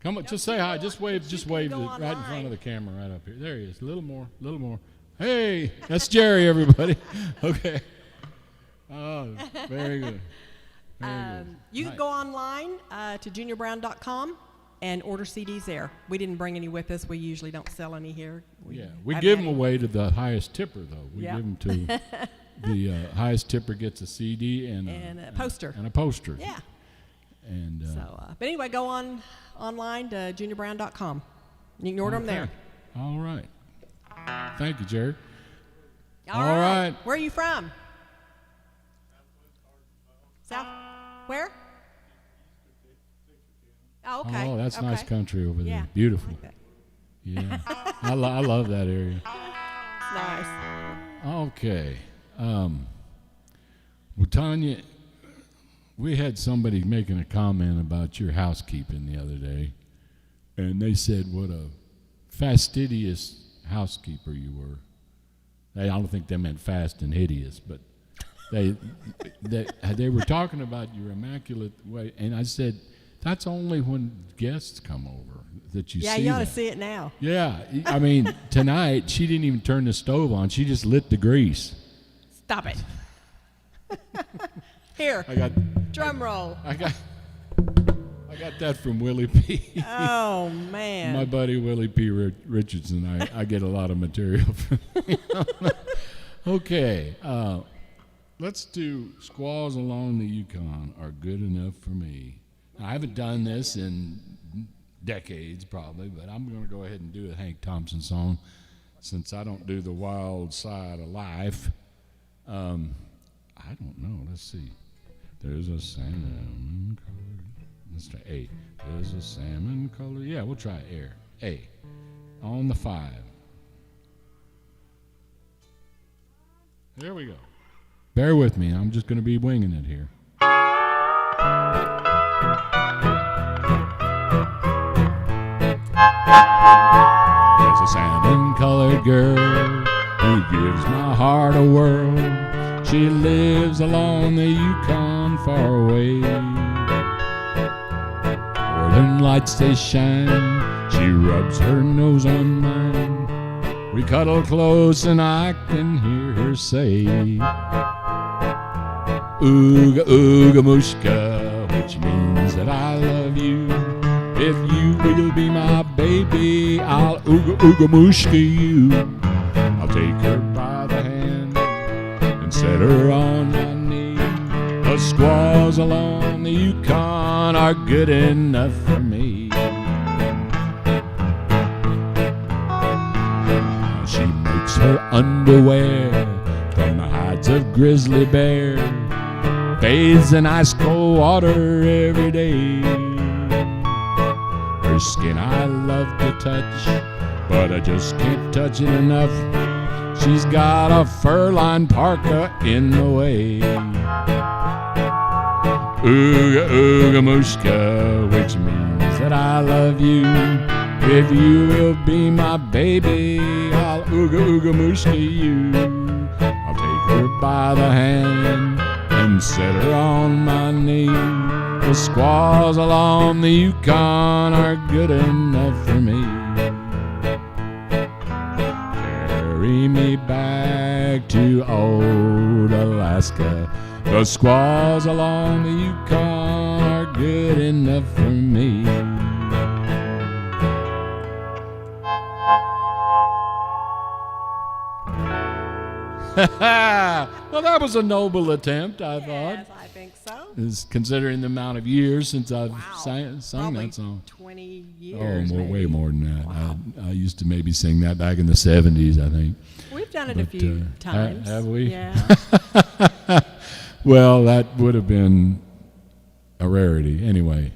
[SPEAKER 1] Come on, just say hi. Just wave it right in front of the camera right up here. There he is. A little more. Hey, that's Jerry, everybody. Okay. Oh, very good.
[SPEAKER 2] You can go online to juniorbrown.com and order CDs there. We didn't bring any with us. We usually don't sell any here.
[SPEAKER 1] We give them away to the highest tipper, though. We give them to the highest tipper gets a CD and a poster. And a poster.
[SPEAKER 2] Yeah.
[SPEAKER 1] And
[SPEAKER 2] but anyway, go online to juniorbrown.com. You can order them there.
[SPEAKER 1] All right. Thank you, Jerry.
[SPEAKER 2] All right. Where are you from? South? Where? Oh, okay.
[SPEAKER 1] Oh, that's nice country over there.
[SPEAKER 2] Yeah.
[SPEAKER 1] Beautiful.
[SPEAKER 2] I like that.
[SPEAKER 1] Yeah. I love that area.
[SPEAKER 2] It's nice.
[SPEAKER 1] Okay. Well, Tanya, we had somebody making a comment about your housekeeping the other day, and they said what a fastidious housekeeper you were. I don't think they meant fast and hideous, but they were talking about your immaculate way, and I said, that's only when guests come over that you see
[SPEAKER 2] Yeah, you ought to
[SPEAKER 1] that.
[SPEAKER 2] see it now.
[SPEAKER 1] Yeah, I mean, tonight she didn't even turn the stove on. She just lit the grease.
[SPEAKER 2] Stop it. Here,
[SPEAKER 1] I got
[SPEAKER 2] drum roll.
[SPEAKER 1] I got that from Willie P.
[SPEAKER 2] Oh, man.
[SPEAKER 1] My buddy Willie P. Richardson. I get a lot of material from him. Okay, let's do Squaws Along the Yukon Are Good Enough for Me. Now, I haven't done this in decades probably, but I'm going to go ahead and do a Hank Thompson song since I don't do the wild side of life. I don't know. Let's see. There's a salmon colored. Let's try A. There's a salmon colored. Yeah, we'll try air. A. On the 5. There we go. Bear with me. I'm just going to be winging it here. There's a salmon-colored girl who gives my heart a whirl. She lives along the Yukon far away. Northern lights they shine. She rubs her nose on mine. We cuddle close and I can hear her say, Ooga ooga mushka, which means that I love you. If you will be my baby, I'll ooga ooga mushka you. I'll take her by the hand and set her on my knee. The squaws along the Yukon are good enough for me. Now she makes her underwear from the hides of grizzly bear, bathes in ice cold water every day. Her skin I love to touch, but I just can't touch it enough. She's got a fur-lined parka in the way. Ooga ooga mushka, which means that I love you. If you will be my baby, I'll ooga ooga mushka you. I'll take her by the hand and set her on my knee. The squaws along the Yukon are good enough for me. Carry me back to old Alaska. The squaws along the Yukon are good enough for me. Well, that was a noble attempt, I thought.
[SPEAKER 2] Yes, I think so.
[SPEAKER 1] Is considering the amount of years since I've
[SPEAKER 2] Wow.
[SPEAKER 1] sung
[SPEAKER 2] Probably
[SPEAKER 1] that song.
[SPEAKER 2] 20
[SPEAKER 1] Oh,
[SPEAKER 2] years.
[SPEAKER 1] way
[SPEAKER 2] maybe.
[SPEAKER 1] more than that.
[SPEAKER 2] Wow.
[SPEAKER 1] I used to maybe sing that back in the 70s, I think.
[SPEAKER 2] We've done it a
[SPEAKER 1] But,
[SPEAKER 2] few times.
[SPEAKER 1] have we?
[SPEAKER 2] Yeah.
[SPEAKER 1] Well, that would have been a rarity. Anyway,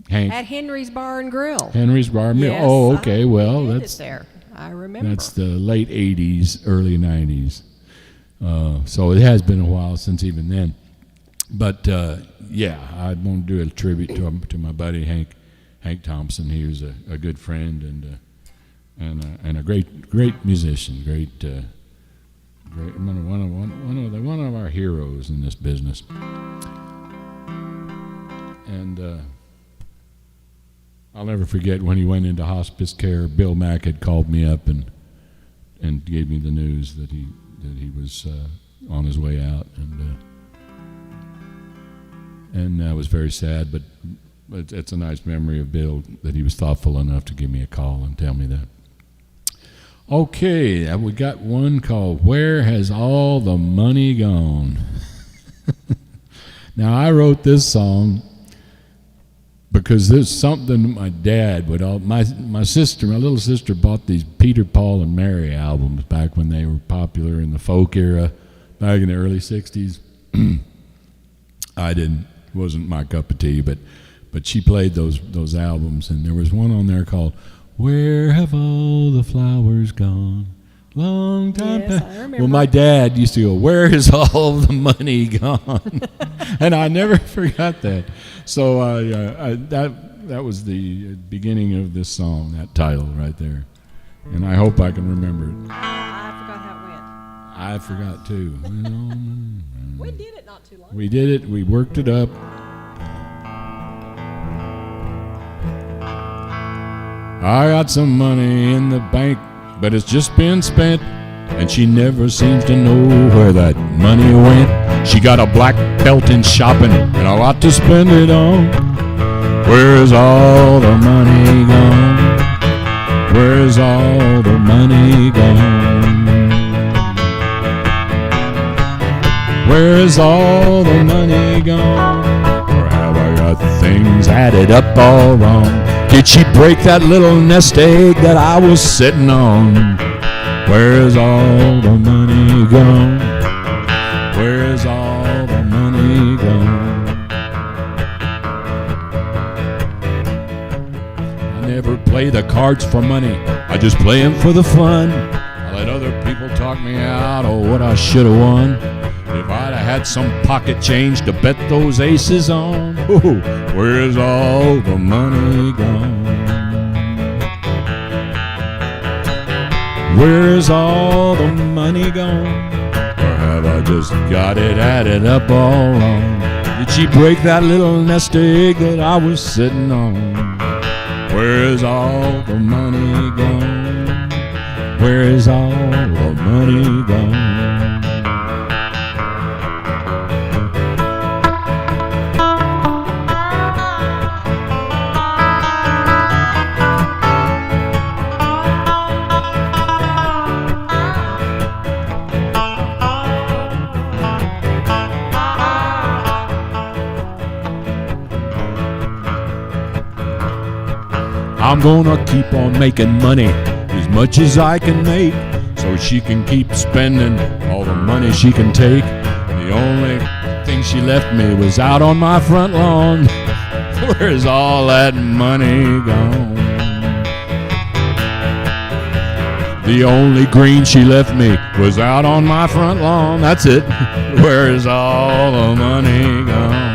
[SPEAKER 1] Hank.
[SPEAKER 2] At Henry's Bar and Grill.
[SPEAKER 1] Henry's Bar and Grill.
[SPEAKER 2] Yes,
[SPEAKER 1] Oh, okay. Well,
[SPEAKER 2] we did
[SPEAKER 1] that's
[SPEAKER 2] it there. I remember.
[SPEAKER 1] That's the late 80s, early 90s. So it has been a while since even then. But yeah, I want to do a tribute to my buddy Hank Thompson. He was a good friend and a great musician, great one of our heroes in this business. And I'll never forget when he went into hospice care. Bill Mack had called me up and gave me the news that he was on his way out, and I was very sad. But it's a nice memory of Bill that he was thoughtful enough to give me a call and tell me that. Okay, we got one called "Where Has All the Money Gone?" Now I wrote this song because there's something my dad would my little sister bought these Peter, Paul and Mary albums back when they were popular in the folk era, back in the early 60s. Wasn't my cup of tea, but she played those albums, and there was one on there called "Where Have All the Flowers Gone?" Long time
[SPEAKER 2] Yes,
[SPEAKER 1] past.
[SPEAKER 2] I remember.
[SPEAKER 1] Well, my dad used to go, "Where is all the money gone?" And I never forgot that. So that was the beginning of this song, that title right there. And I hope I can remember it.
[SPEAKER 2] I forgot how it
[SPEAKER 1] I forgot too.
[SPEAKER 2] went. We did it not too long.
[SPEAKER 1] We did it. We worked it up. I got some money in the bank, but it's just been spent, and she never seems to know where that money went. She got a black belt in shopping and a lot to spend it on. Where's all the money gone? Where's all the money gone? Where's all the money gone? Or have I got things added up all wrong? Did she break that little nest egg that I was sitting on? Where's all the money gone? Where's all the money gone? I never play the cards for money, I just play them for the fun. I let other people talk me out of what I should have won. If I'd have had some pocket change to bet those aces on, ooh, where's all the money gone? Where's all the money gone? Or have I just got it added up all wrong? Did she break that little nest egg that I was sitting on? Where's all the money gone? Where's all the money gone? I'm gonna keep on making money as much as I can make, so she can keep spending all the money she can take. The only thing she left me was out on my front lawn. Where's all that money gone? The only green she left me was out on my front lawn. That's it. Where's all the money gone?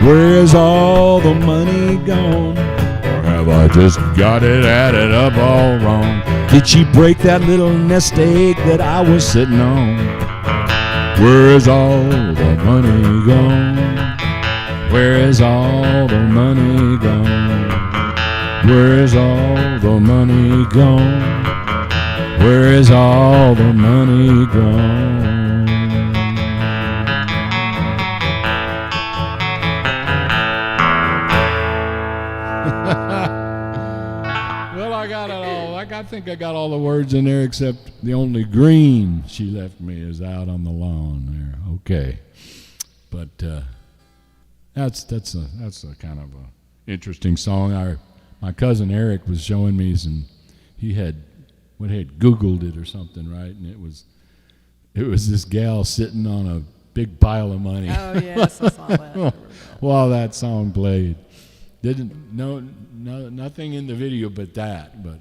[SPEAKER 1] Where's all the money gone? Or have I just got it added up all wrong? Did she break that little nest egg that I was sitting on? Where's all the money gone? Where's all the money gone? Where's all the money gone? Where's all the money gone? Well, I got I think I got all the words in there except the only green she left me is out on the lawn there. Okay, but that's a kind of a interesting song. My cousin Eric was showing me some. He had Googled it or something, right? And it was this gal sitting on a big pile of money.
[SPEAKER 2] Oh yes, I saw that.
[SPEAKER 1] While that song played. Nothing in the video but that, but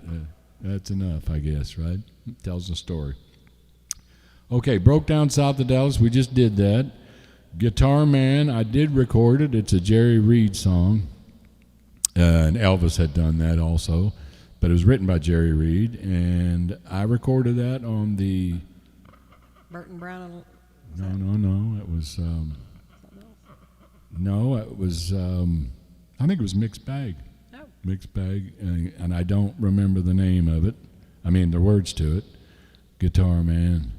[SPEAKER 1] that's enough, I guess, right? It tells the story. Okay, Broke Down South of Dallas, we just did that. Guitar Man, I did record it. It's a Jerry Reed song, and Elvis had done that also, but it was written by Jerry Reed, and I recorded that on the...
[SPEAKER 2] Burton Brown.
[SPEAKER 1] No, it was... I think it was Mixed Bag.
[SPEAKER 2] Oh.
[SPEAKER 1] Mixed Bag, and I don't remember the name of it. I mean, the words to it. Guitar Man.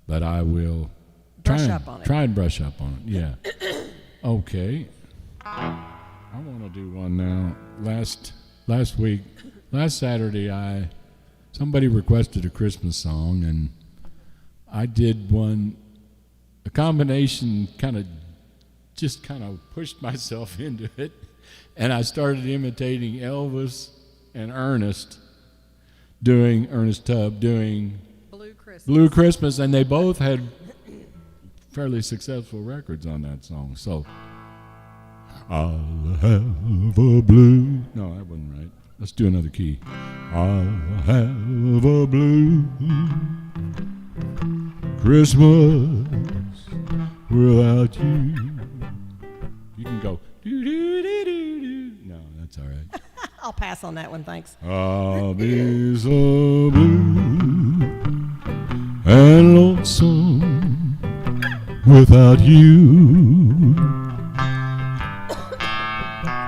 [SPEAKER 1] But I will try and brush up on it. Yeah. Okay. I want to do one now. Last Saturday, somebody requested a Christmas song, and I did one. A combination kind of pushed myself into it, and I started imitating Elvis and Ernest Tubb doing Blue Christmas, and they both had fairly successful records on that song. So I'll have a blue. No, that wasn't right. Let's do another key. I'll have a blue Christmas without you. You can go do. No, that's all right.
[SPEAKER 2] I'll pass on that one, thanks.
[SPEAKER 1] I'll be so blue and lonesome without you.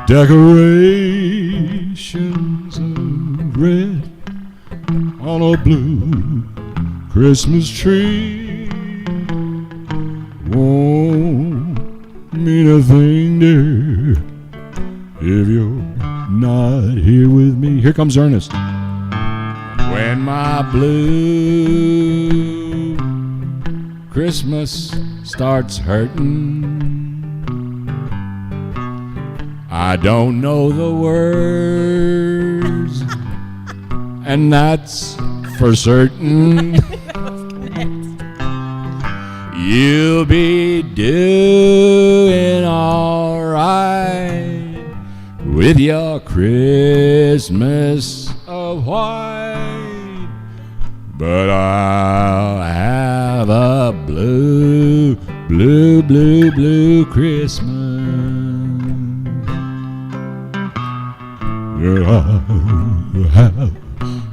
[SPEAKER 1] Decorations of red on a blue Christmas tree won't mean a thing, dear, if you're not here with me. Here comes Ernest. When my blue Christmas starts hurting, I don't know the words, and that's for certain. You'll be doing all right with your Christmas of white, but I'll have a blue Christmas. I'll have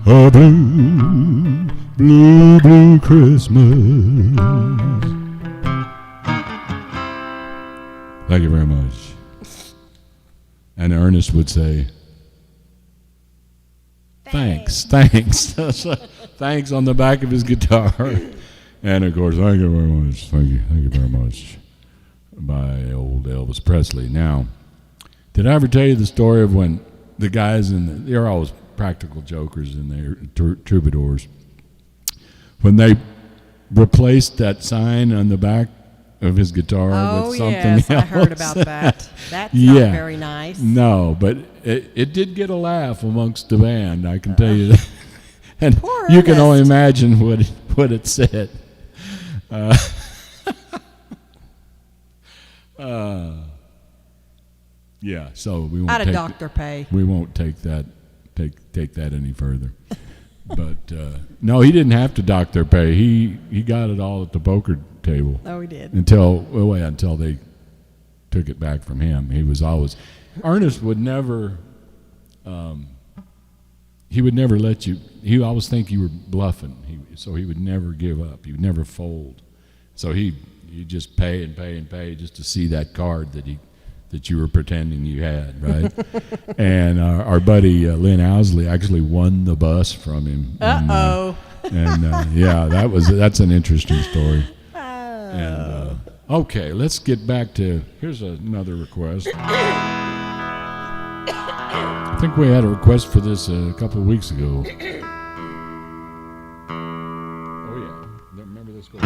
[SPEAKER 1] a blue Christmas. Thank you very much. And Ernest would say, thanks. Thanks on the back of his guitar. And of course, thank you very much. Thank you very much. By old Elvis Presley. Now, did I ever tell you the story of when the guys they're always practical jokers in there, troubadours. When they replaced that sign on the back of his guitar with something else.
[SPEAKER 2] I heard about that. That's not very nice.
[SPEAKER 1] No, but it did get a laugh amongst the band, I can tell you that. And
[SPEAKER 2] Poor
[SPEAKER 1] you can only
[SPEAKER 2] Ernest.
[SPEAKER 1] imagine what it said. Yeah, so we won't
[SPEAKER 2] Out of
[SPEAKER 1] take
[SPEAKER 2] doctor pay.
[SPEAKER 1] We won't take that any further. But no, he didn't have to dock their pay. He got it all at the poker table.
[SPEAKER 2] Oh, he did.
[SPEAKER 1] Until they took it back from him. He was always Ernest would never. He would never let you. He always think you were bluffing. So he would never give up. He would never fold. So he just pay and pay and pay just to see that card that you were pretending you had, right? And our buddy Lynn Owsley actually won the bus from him.
[SPEAKER 2] Uh-oh.
[SPEAKER 1] That's an interesting story. And okay, let's get back to, here's another request I think we had a request for this a couple of weeks ago. Oh yeah, remember this goes. It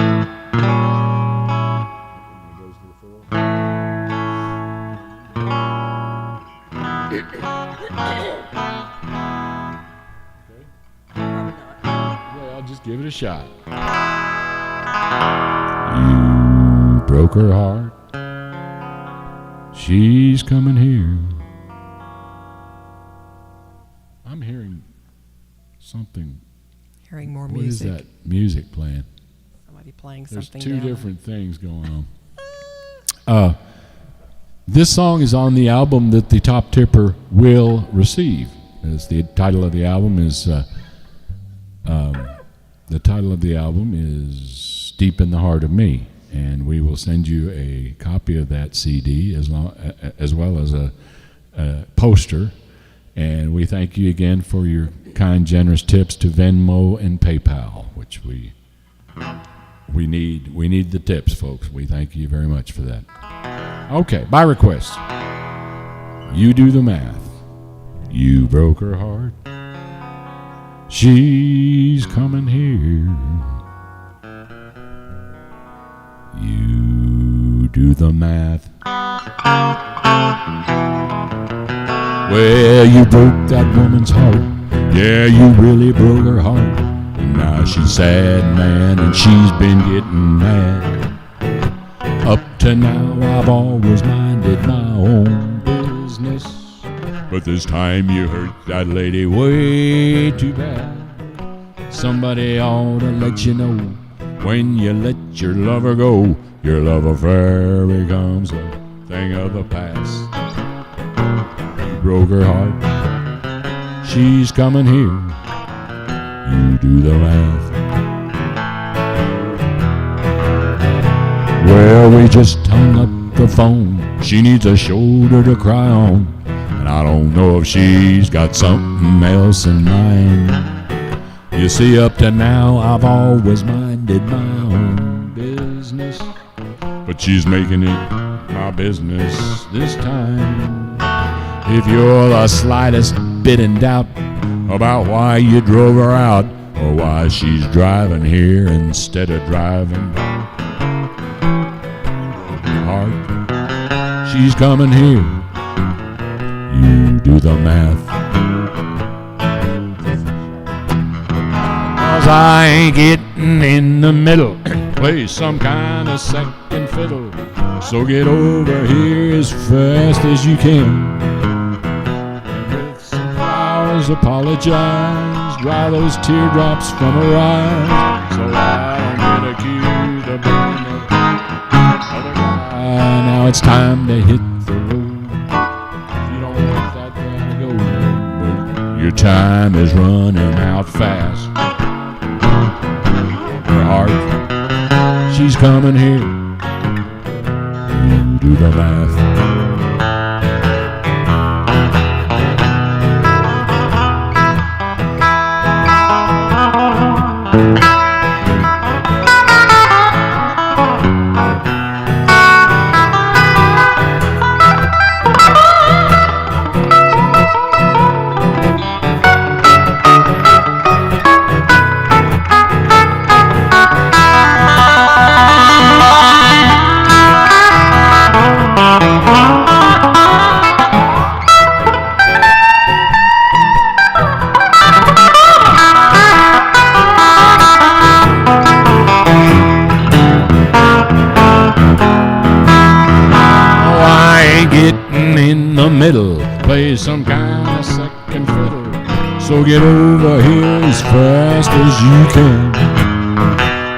[SPEAKER 1] goes to the floor. Okay. Yeah, I'll just give it a shot. You broke her heart. She's coming here. I'm hearing something.
[SPEAKER 2] Hearing more
[SPEAKER 1] What
[SPEAKER 2] music.
[SPEAKER 1] is that music playing?
[SPEAKER 2] Somebody playing
[SPEAKER 1] There's
[SPEAKER 2] something.
[SPEAKER 1] two
[SPEAKER 2] down
[SPEAKER 1] different things going on. This song is on the album that the top tipper will receive. As the title of the album is Deep in the Heart of Me, and we will send you a copy of that CD as well as a poster. And we thank you again for your kind, generous tips to Venmo and PayPal, which we need. We need the tips, folks. We thank you very much for that. Okay, by request. You do the math. You broke her heart. She's coming here. You do the math. Well, you broke that woman's heart. Yeah, you really broke her heart. And now she's sad, man, and she's been getting mad. Up to now, I've always minded my own business, but this time you hurt that lady way too bad. Somebody ought to let you know, when you let your lover go, your love affair becomes a thing of the past. You broke her heart. She's coming here. You do the math. Well, we just hung up the phone. She needs a shoulder to cry on, and I don't know if she's got something else in mind. You see, up to now, I've always minded my own business, but she's making it my business this time. If you're the slightest bit in doubt about why you drove her out, or why she's driving here instead of driving back, heart, she's coming here. You do the math. 'Cause I ain't getting in the middle. Play some kind of second fiddle. So get over here as fast as you can. And with some flowers, apologize. Dry those teardrops from her eyes, so I don't get accused of being the other guy. Now it's time to hit the road. You don't want that guy to go, but your time is running out fast. Her heart, she's coming here. You do the math. Middle, play some kind of second fiddle. So get over here as fast as you can.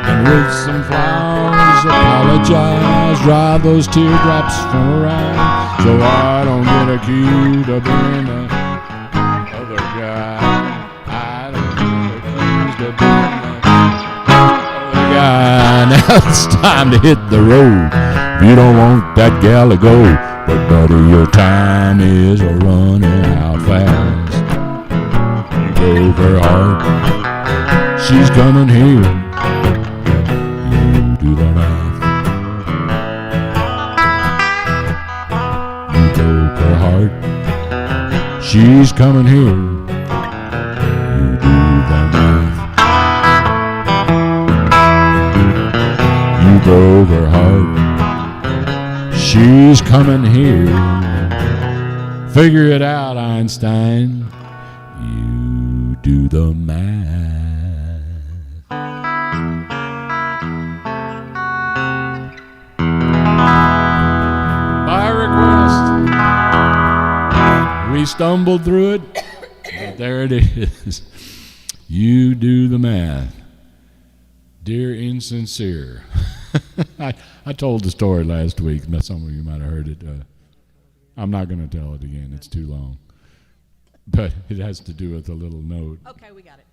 [SPEAKER 1] And with some flowers, apologize. Dry those teardrops from her eyes, so I don't get accused of being the other guy. I don't get accused of being the other guy. Now it's time to hit the road. If you don't want that gal to go, but buddy, your time is running out fast. You broke her heart. She's coming here. You do the math. You broke her heart. She's coming here. You do the math. You broke her heart. She's coming here. Figure it out, Einstein. You do the math. By request. We stumbled through it, but there it is. You do the math. Dear Insincere. I told the story last week. Some of you might have heard it. I'm not going to tell it again. It's too long. But it has to do with a little note.
[SPEAKER 2] Okay, we got it.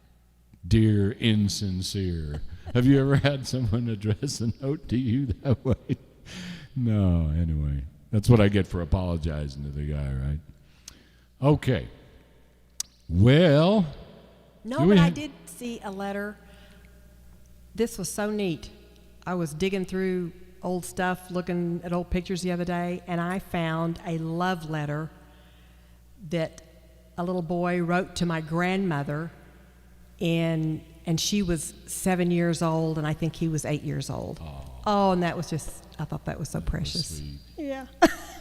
[SPEAKER 1] Dear Insincere. Have you ever had someone address a note to you that way? No, anyway. That's what I get for apologizing to the guy, right? Okay. Well.
[SPEAKER 2] No, but I did see a letter. This was so neat. I was digging through old stuff, looking at old pictures the other day, and I found a love letter that a little boy wrote to my grandmother, and she was 7 years old, and I think he was 8 years old. Oh, and that was just, I thought that was so precious.
[SPEAKER 1] Sweet.
[SPEAKER 2] Yeah.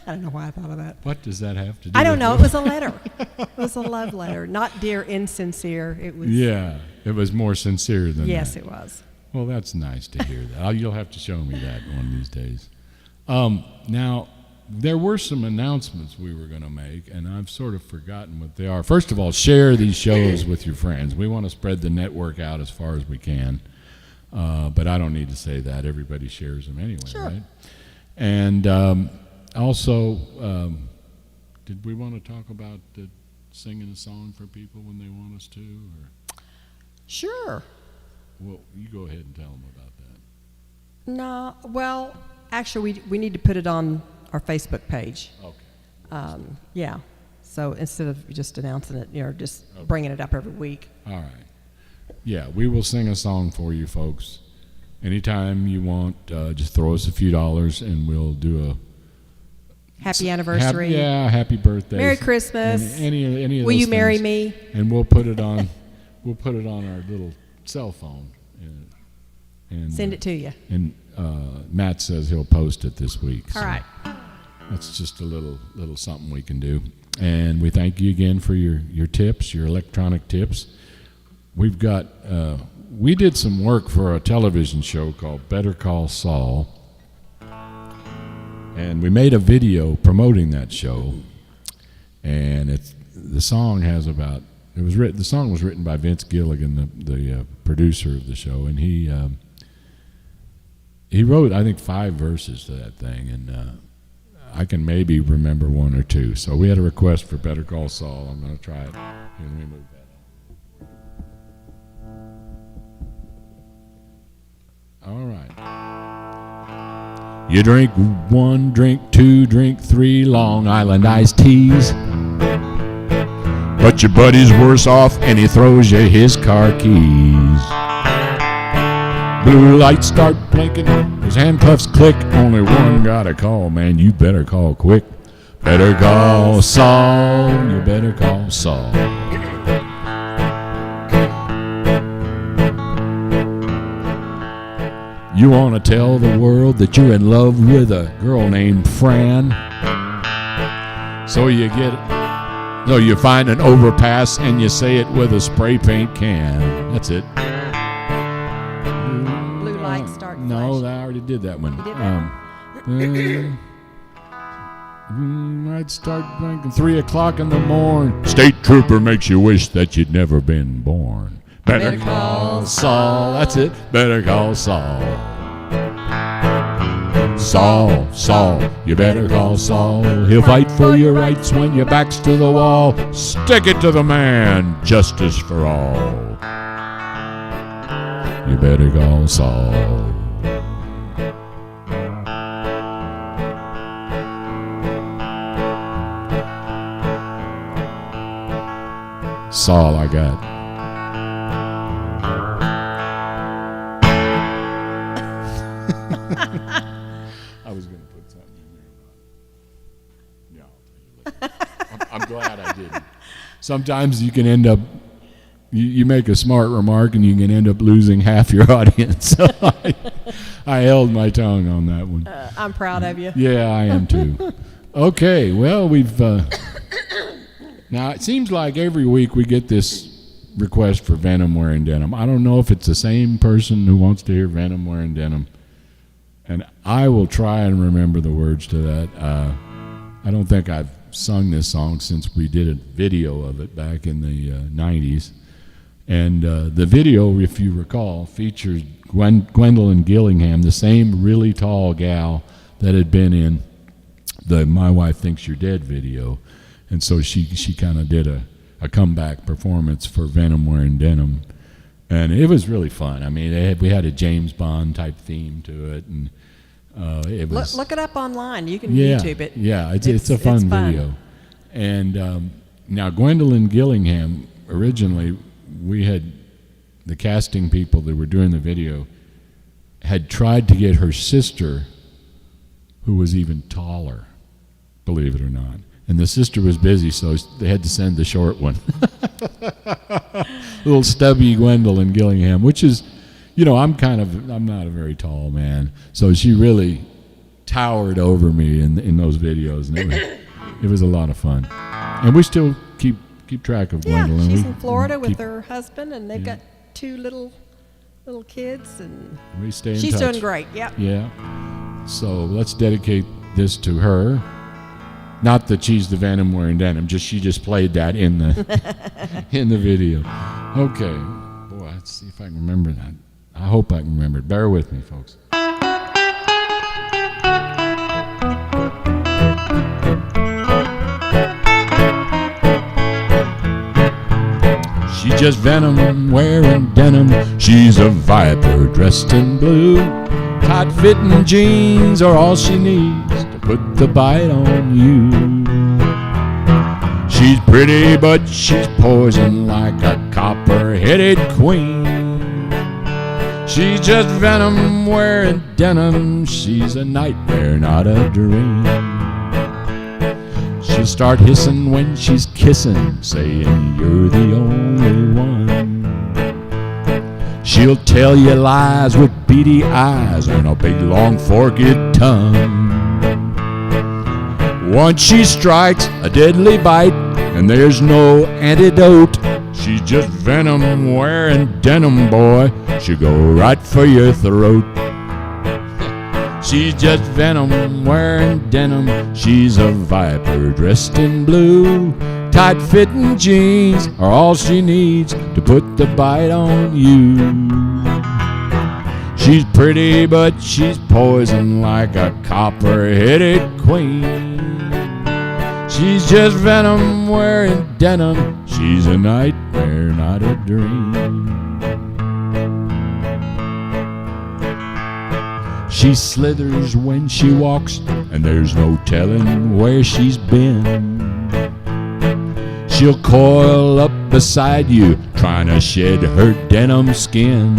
[SPEAKER 2] I don't know why I thought of that.
[SPEAKER 1] What does that have to do
[SPEAKER 2] I don't
[SPEAKER 1] with
[SPEAKER 2] know.
[SPEAKER 1] it?
[SPEAKER 2] It was a letter. It was a love letter. Not Dear Insincere. It was.
[SPEAKER 1] Yeah, it was more sincere than that.
[SPEAKER 2] Yes, it was.
[SPEAKER 1] Well, that's nice to hear that. You'll have to show me that one of these days. Now, there were some announcements we were going to make, and I've sort of forgotten what they are. First of all, share these shows with your friends. We want to spread the network out as far as we can, but I don't need to say that. Everybody shares them anyway,
[SPEAKER 2] Sure.
[SPEAKER 1] right? And also, did we want to talk about singing a song for people when they want us to? Or?
[SPEAKER 2] Sure.
[SPEAKER 1] Well, you go ahead and tell them about that.
[SPEAKER 2] No, well, actually, we need to put it on our Facebook page.
[SPEAKER 1] Okay.
[SPEAKER 2] Yeah. So instead of just announcing it, just bringing it up every week.
[SPEAKER 1] All right. Yeah, we will sing a song for you folks. Anytime you want, just throw us a few dollars and we'll do a
[SPEAKER 2] Happy anniversary.
[SPEAKER 1] Happy birthday.
[SPEAKER 2] Merry Christmas.
[SPEAKER 1] Any of those
[SPEAKER 2] Will you marry
[SPEAKER 1] things.
[SPEAKER 2] me?
[SPEAKER 1] And we'll put it on our little cell phone. And
[SPEAKER 2] Send it to you.
[SPEAKER 1] And Matt says he'll post it this week.
[SPEAKER 2] All right.
[SPEAKER 1] That's just a little something we can do. And we thank you again for your tips, your electronic tips. We've got, we did some work for a television show called Better Call Saul. And we made a video promoting that show. And the song was written by Vince Gilligan, the producer of the show. And he wrote, I think, 5 verses to that thing. And I can maybe remember 1 or 2. So we had a request for Better Call Saul. I'm going to try it. Here, let me move that. All right. You drink 1, drink 2, drink 3 Long Island iced teas. But your buddy's worse off and he throws you his car keys. Blue lights start blinking, his handcuffs click. Only one got a call, man, you better call quick. Better call Saul, you better call Saul. You want to tell the world that you're in love with a girl named Fran. So you find an overpass and you say it with a spray paint can. That's it.
[SPEAKER 2] Blue lights start
[SPEAKER 1] No,
[SPEAKER 2] flashing.
[SPEAKER 1] I already did that one.
[SPEAKER 2] You did
[SPEAKER 1] I'd start drinking 3 o'clock in the morning. State trooper makes you wish that you'd never been born. Better call Saul. That's it. Better call Saul. Saul, you better call Saul. He'll fight for your rights when your back's to the wall. Stick it to the man, justice for all. You better call Saul. Saul, I got. I was going to put something in there. Yeah, I'm glad I didn't. Sometimes you can end up, you make a smart remark and you can end up losing half your audience. So I held my tongue on that one.
[SPEAKER 2] I'm proud of you.
[SPEAKER 1] Yeah, I am too. Okay, well, we've, now it seems like every week we get this request for Venom wearing denim. I don't know if it's the same person who wants to hear Venom wearing denim. And I will try and remember the words to that. I don't think I've sung this song since we did a video of it back in the 90s. And the video, if you recall, featured Gwendolyn Gillingham, the same really tall gal that had been in the My Wife Thinks You're Dead video. And so she kind of did a comeback performance for Venom wearing denim. And it was really fun. I mean, we had a James Bond type theme to it, and it was.
[SPEAKER 2] Look it up online. You can YouTube it.
[SPEAKER 1] Yeah, it's a fun video. And now Gwendolyn Gillingham, originally, we had the casting people that were doing the video had tried to get her sister, who was even taller, believe it or not. And the sister was busy, so they had to send the short one. Little stubby Gwendolyn Gillingham, which is, you know, I'm not a very tall man. So she really towered over me in those videos. And it was a lot of fun. And we still keep track of Gwendolyn.
[SPEAKER 2] Yeah, she's in Florida with her husband, and they've got 2 little kids. And
[SPEAKER 1] we stay in
[SPEAKER 2] she's
[SPEAKER 1] touch.
[SPEAKER 2] doing great, yep.
[SPEAKER 1] Yeah. So let's dedicate this to her. Not that she's the Venom wearing denim, she just played that in the in the video. Okay, boy, let's see if I can remember that. I hope I can remember it. Bear with me, folks. She's just Venom wearing denim. She's a viper dressed in blue. Tight-fitting jeans are all she needs to put the bite on you. She's pretty, but she's poison like a copper-headed queen. She's just Venom wearing denim. She's a nightmare, not a dream. She'll start hissing when she's kissing, saying you're the only one. She'll tell you lies with beady eyes and a big long forked tongue. Once she strikes a deadly bite and there's no antidote, she's just Venom wearing denim, boy. She'll go right for your throat. She's just Venom wearing denim. She's a viper dressed in blue. Tight-fitting jeans are all she needs to put the bite on you. She's pretty, but she's poison like a copper-headed queen. She's just Venom wearing denim. She's a nightmare, not a dream. She slithers when she walks, and there's no telling where she's been. She'll coil up beside you, trying to shed her denim skin.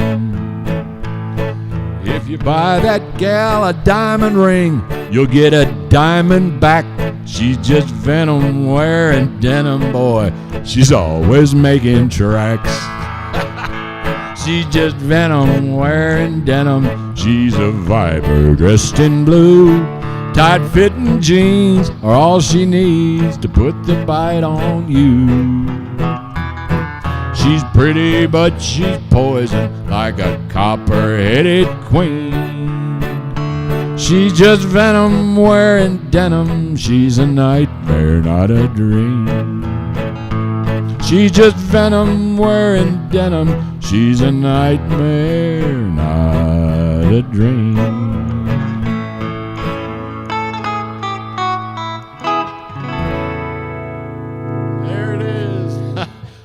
[SPEAKER 1] If you buy that gal a diamond ring, you'll get a diamond back. She's just Venom wearing denim, boy. She's always making tracks. She's just Venom wearing denim. She's a viper dressed in blue. Tight-fitting jeans are all she needs to put the bite on you. She's pretty, but she's poison like a copper-headed queen. She's just Venom wearing denim. She's a nightmare, not a dream. She's just Venom wearing denim. She's a nightmare, not a dream.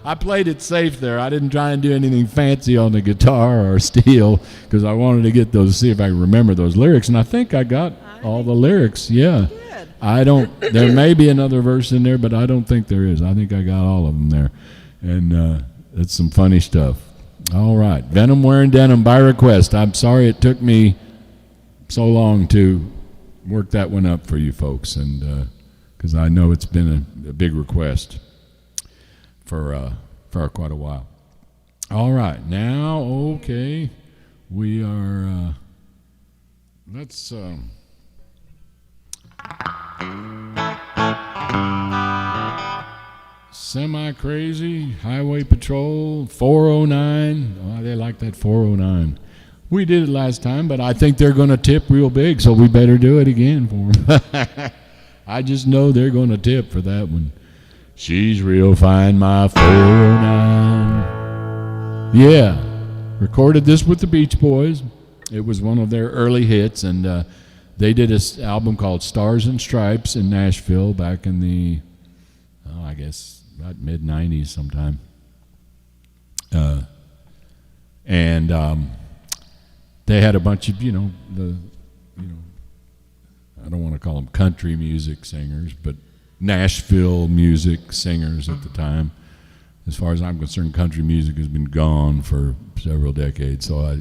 [SPEAKER 1] I played it safe there. I didn't try and do anything fancy on the guitar or steel because I wanted to get those, see if I can remember those lyrics. And I think I got all the lyrics. Yeah.
[SPEAKER 2] Good.
[SPEAKER 1] I don't, there may be another verse in there, but I don't think there is. I think I got all of them there. And it's some funny stuff. All right. Venom wearing denim by request. I'm sorry it took me so long to work that one up for you folks. And because I know it's been a big request. for quite a while. All right, now, okay, we are, let's, Semi-Crazy, Highway Patrol, 409. Oh, they like that 409. We did it last time, but I think they're going to tip real big, so we better do it again for them. I just know they're going to tip for that one. She's real fine, my 409. Yeah, recorded this with the Beach Boys. It was one of their early hits, and they did an album called Stars and Stripes in Nashville back in the, I guess, about mid-'90s sometime. And they had a bunch of, I don't want to call them country music singers, but Nashville music singers at the time. As far as I'm concerned, country music has been gone for several decades, so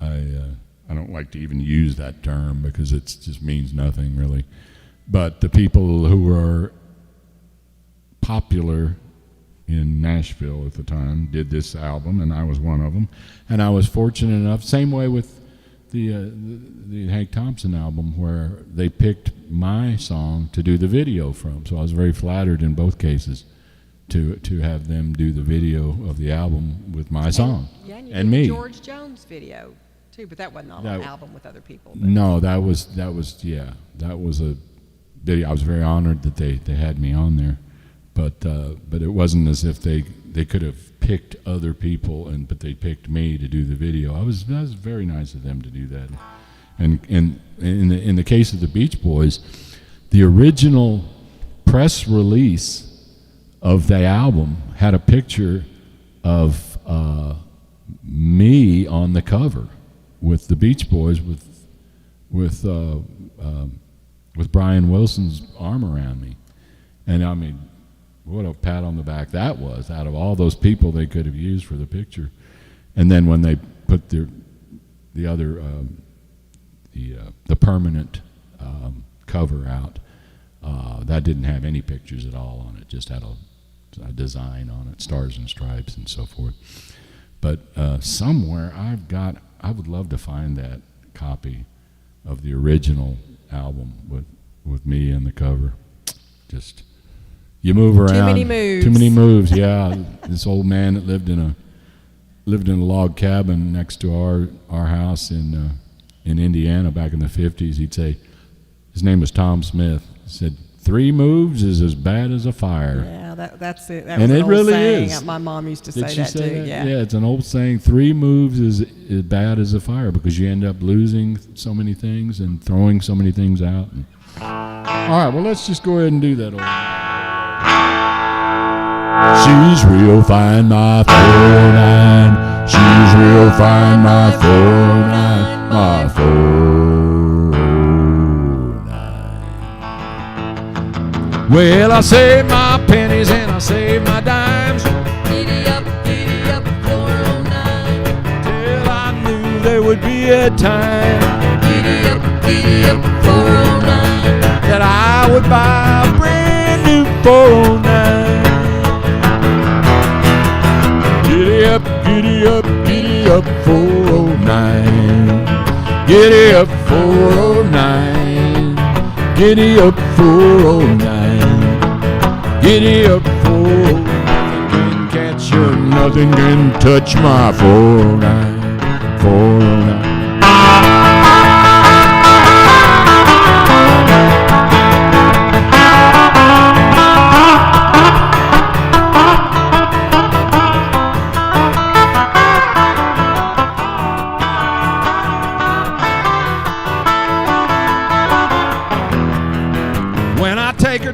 [SPEAKER 1] I don't like to even use that term because it just means nothing really. But the people who were popular in Nashville at the time did this album, and I was one of them. And I was fortunate enough, same way with the Hank Thompson album, where they picked my song to do the video from. So I was very flattered in both cases to have them do the video of the album with my song.
[SPEAKER 2] Yeah, and you
[SPEAKER 1] and
[SPEAKER 2] did
[SPEAKER 1] me.
[SPEAKER 2] the George Jones video too, but that wasn't on an album with other people. But.
[SPEAKER 1] No, that was a video. I was very honored that they had me on there. But it wasn't as if they could have picked other people, but they picked me to do the video. That was very nice of them to do that. And in the case of the Beach Boys, the original press release of the album had a picture of me on the cover with the Beach Boys with Brian Wilson's arm around me, and I mean. What a pat on the back that was, out of all those people they could have used for the picture. And then when they put the permanent cover out, that didn't have any pictures at all on it, just had a design on it, stars and stripes and so forth. But somewhere I would love to find that copy of the original album with me in the cover. Just... You move around.
[SPEAKER 2] Too many moves.
[SPEAKER 1] Too many moves. Yeah, this old man that lived in a log cabin next to our house in Indiana back in the 50s. He'd say, his name was Tom Smith. He said, 3 moves is as bad as a fire.
[SPEAKER 2] Yeah, that's it. That
[SPEAKER 1] and
[SPEAKER 2] was
[SPEAKER 1] it
[SPEAKER 2] an
[SPEAKER 1] really
[SPEAKER 2] old saying.
[SPEAKER 1] is.
[SPEAKER 2] My mom used to
[SPEAKER 1] Did
[SPEAKER 2] say
[SPEAKER 1] she
[SPEAKER 2] that
[SPEAKER 1] say
[SPEAKER 2] too.
[SPEAKER 1] that?
[SPEAKER 2] Yeah.
[SPEAKER 1] Yeah, it's an old saying. 3 moves is as bad as a fire because you end up losing so many things and throwing so many things out. All right, well, let's just go ahead and do that. She's real fine, my 409. She's real fine, my 409. My 409. Well, I save my pennies and I save my dimes.
[SPEAKER 2] Giddy up, 409.
[SPEAKER 1] Till I knew there would be a time.
[SPEAKER 2] Giddy up, 409.
[SPEAKER 1] That I would buy a brand new 409. Giddy up, 409. Giddy up, 409. Giddy up, 409. Giddy up, 409. Nothing can catch you, nothing can touch my 409. 409.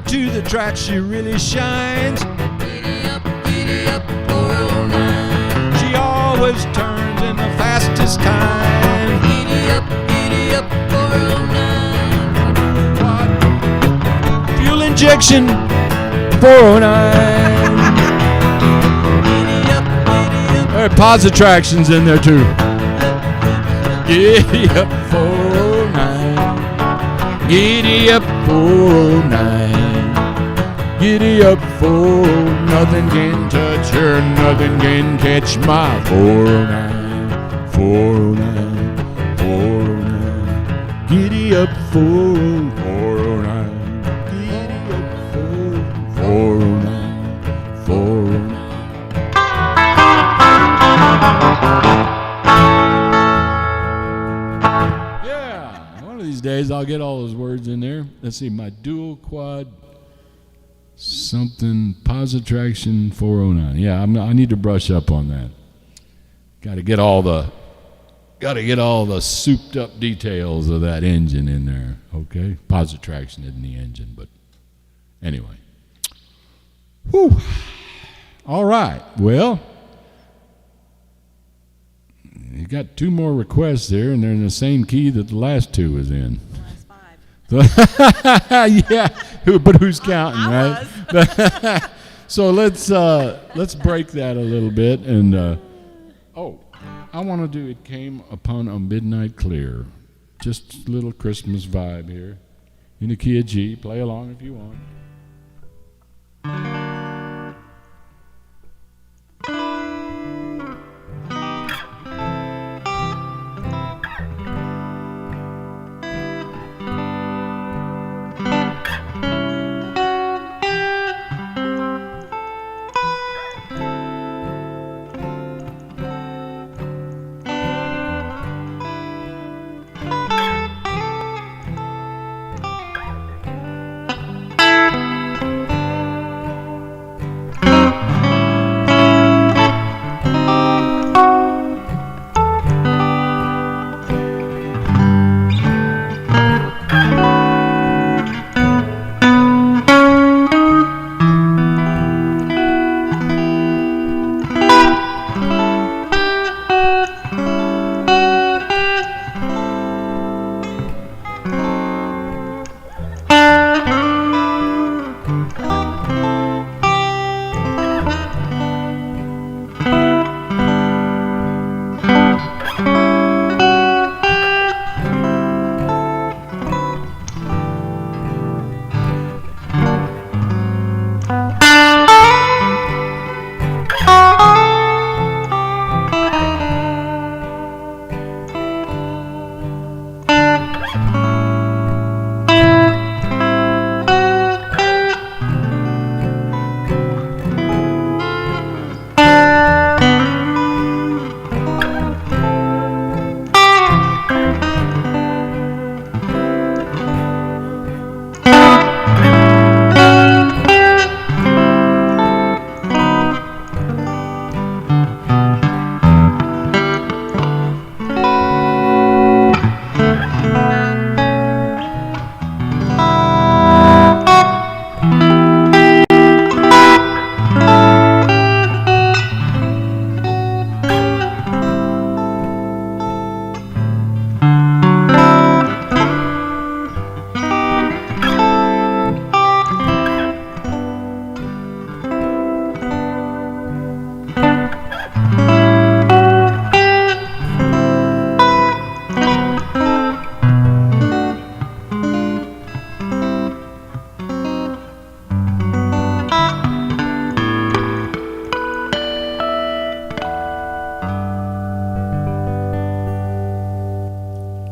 [SPEAKER 1] To the track, she really shines.
[SPEAKER 2] Giddy up, 409.
[SPEAKER 1] She always turns in the fastest time.
[SPEAKER 2] Giddy up, 409.
[SPEAKER 1] What? Fuel injection, 409.
[SPEAKER 2] Giddy up,
[SPEAKER 1] There are positive tractions in there too. Giddy up, 409. Giddy up, 409. Giddy up, 409. Nothing can touch her, nothing can catch my 409. 409, 409. Giddy up, 409. Giddy up, 409. 409. Yeah, one of these days I'll get all those words in there. Let's see, my dual quad something positraction 409. Yeah, I need to brush up on that. Got to get all the souped up details of that engine in there. Okay, positraction isn't the engine, but anyway. Whew. All right. Well, you got 2 more requests there, and they're in the same key that the last 2 was in. Yeah, but who's counting, right? So let's break that a little bit, and I want to do "It Came Upon a Midnight Clear," just a little Christmas vibe here, in the key of G. Play along if you want.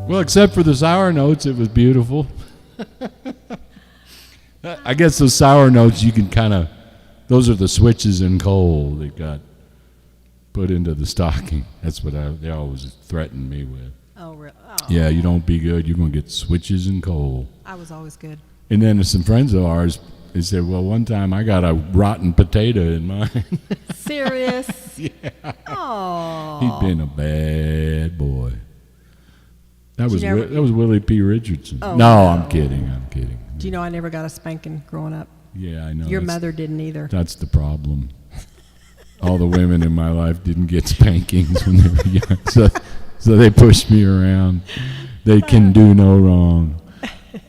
[SPEAKER 1] Well, except for the sour notes, it was beautiful. I guess those sour notes you can kind of, those are the switches in coal that got put into the stocking. That's what they always threatened me with.
[SPEAKER 2] Oh, really? Oh.
[SPEAKER 1] Yeah, you don't be good, you're going to get switches in coal.
[SPEAKER 2] I was always good.
[SPEAKER 1] And then some friends of ours, they said, well, one time I got a rotten potato in mine.
[SPEAKER 2] Serious?
[SPEAKER 1] Yeah.
[SPEAKER 2] Oh.
[SPEAKER 1] He'd been a bad boy. That was Willie P. Richardson.
[SPEAKER 2] Oh,
[SPEAKER 1] no,
[SPEAKER 2] no.
[SPEAKER 1] I'm kidding.
[SPEAKER 2] Do you know I never got a spanking growing up?
[SPEAKER 1] Yeah, I know.
[SPEAKER 2] Your mother didn't either.
[SPEAKER 1] That's the problem. All the women in my life didn't get spankings when they were young, so they pushed me around. They can do no wrong.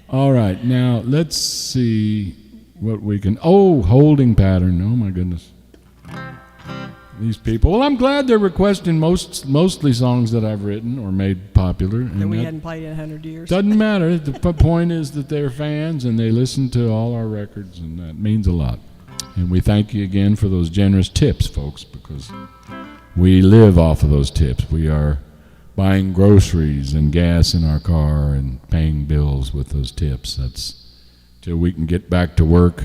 [SPEAKER 1] All right, now let's see what we can. Oh, holding pattern. Oh my goodness. These people. Well, I'm glad they're requesting mostly songs that I've written or made popular.
[SPEAKER 2] That
[SPEAKER 1] And
[SPEAKER 2] we
[SPEAKER 1] that
[SPEAKER 2] hadn't played in 100 years.
[SPEAKER 1] doesn't matter. The point is that they're fans and they listen to all our records, and that means a lot. And we thank you again for those generous tips, folks, because we live off of those tips. We are buying groceries and gas in our car and paying bills with those tips. That's till we can get back to work,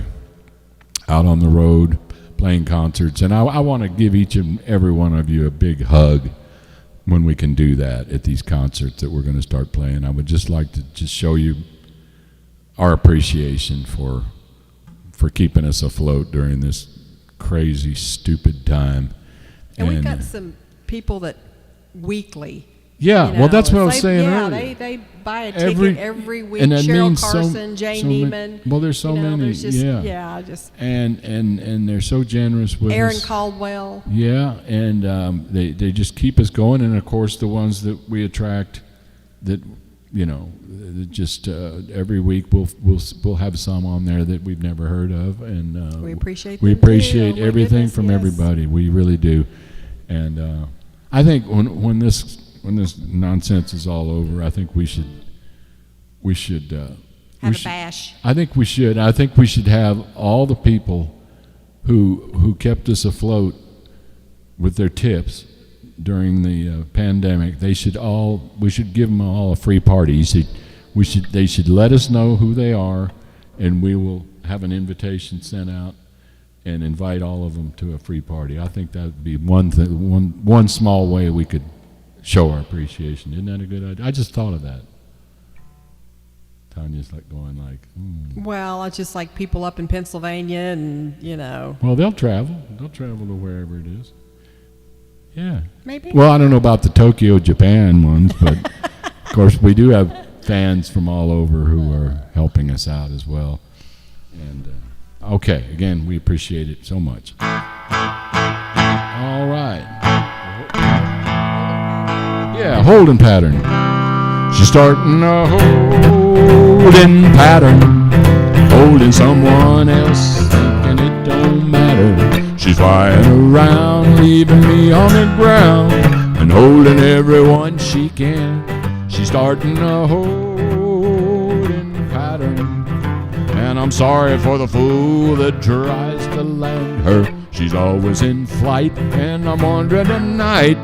[SPEAKER 1] out on the road, playing concerts. And I want to give each and every one of you a big hug when we can do that at these concerts that we're going to start playing. I would just like to just show you our appreciation for keeping us afloat during this crazy, stupid time.
[SPEAKER 2] And we've got some people that weekly.
[SPEAKER 1] Yeah,
[SPEAKER 2] you
[SPEAKER 1] well, that's what I was
[SPEAKER 2] they-
[SPEAKER 1] saying
[SPEAKER 2] yeah,
[SPEAKER 1] earlier.
[SPEAKER 2] they buy a ticket every week.
[SPEAKER 1] and that
[SPEAKER 2] Cheryl
[SPEAKER 1] means
[SPEAKER 2] Carson, Jay Neiman.
[SPEAKER 1] Well, there's so many.
[SPEAKER 2] There's just,
[SPEAKER 1] yeah,
[SPEAKER 2] just
[SPEAKER 1] and they're so generous with
[SPEAKER 2] Aaron
[SPEAKER 1] us.
[SPEAKER 2] Caldwell.
[SPEAKER 1] Yeah, and they just keep us going, and of course the ones that we attract, that that just every week we'll have some on there that we've never heard of, and
[SPEAKER 2] We appreciate
[SPEAKER 1] we
[SPEAKER 2] them too.
[SPEAKER 1] appreciate
[SPEAKER 2] Oh, my
[SPEAKER 1] everything
[SPEAKER 2] goodness,
[SPEAKER 1] from
[SPEAKER 2] yes.
[SPEAKER 1] everybody. We really do, and I think when this nonsense is all over, I think we should
[SPEAKER 2] Have a bash.
[SPEAKER 1] I think we should. I think we should have all the people who kept us afloat with their tips during the pandemic. We should give them all a free party. They should let us know who they are, and we will have an invitation sent out and invite all of them to a free party. I think that would be one small way we could show our appreciation. Isn't that a good idea? I just thought of that. Tanya's going
[SPEAKER 2] Well, it's just like people up in Pennsylvania, and
[SPEAKER 1] Well, they'll travel. They'll travel to wherever it is. Yeah.
[SPEAKER 2] maybe.
[SPEAKER 1] Well, I don't know about the Tokyo, Japan ones, but of course we do have fans from all over who are helping us out as well. And okay, again, we appreciate it so much. All right. Yeah, holding pattern. She's starting a holding pattern, holding someone else, thinking it don't matter. She's flying around, leaving me on the ground, and holding everyone she can. She's starting a holding pattern, and I'm sorry for the fool that tries to land her. She's always in flight, and I'm wondering tonight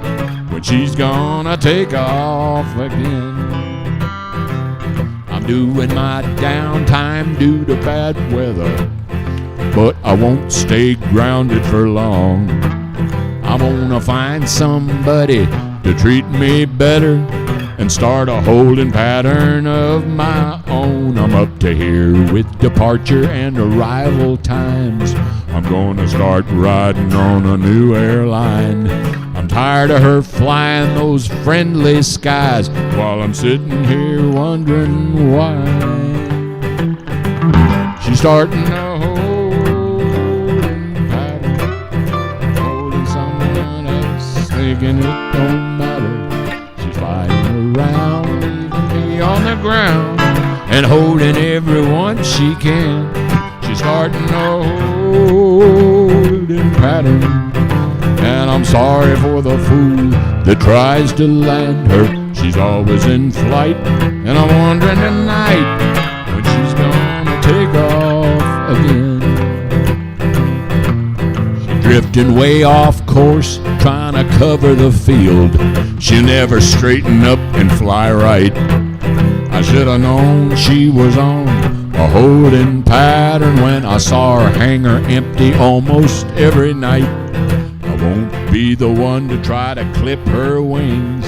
[SPEAKER 1] when she's gonna take off again. I'm doing my downtime due to bad weather, but I won't stay grounded for long. I'm gonna find somebody to treat me better and start a holding pattern of my own. I'm up to here with departure and arrival times. I'm gonna start riding on a new airline. I'm tired of her flying those friendly skies while I'm sitting here wondering why. She's starting a holding pattern, holding someone else, thinking it don't matter. She's flying around, leaving me on the ground, and holding everyone she can. She's starting a holding pattern, and I'm sorry for the fool that tries to land her. She's always in flight, and I'm wondering tonight when she's gonna take off again. She's drifting way off course, trying to cover the field. She'll never straighten up and fly right. I should have known she was on a holding pattern when I saw her hangar empty almost every night. I won't be the one to try to clip her wings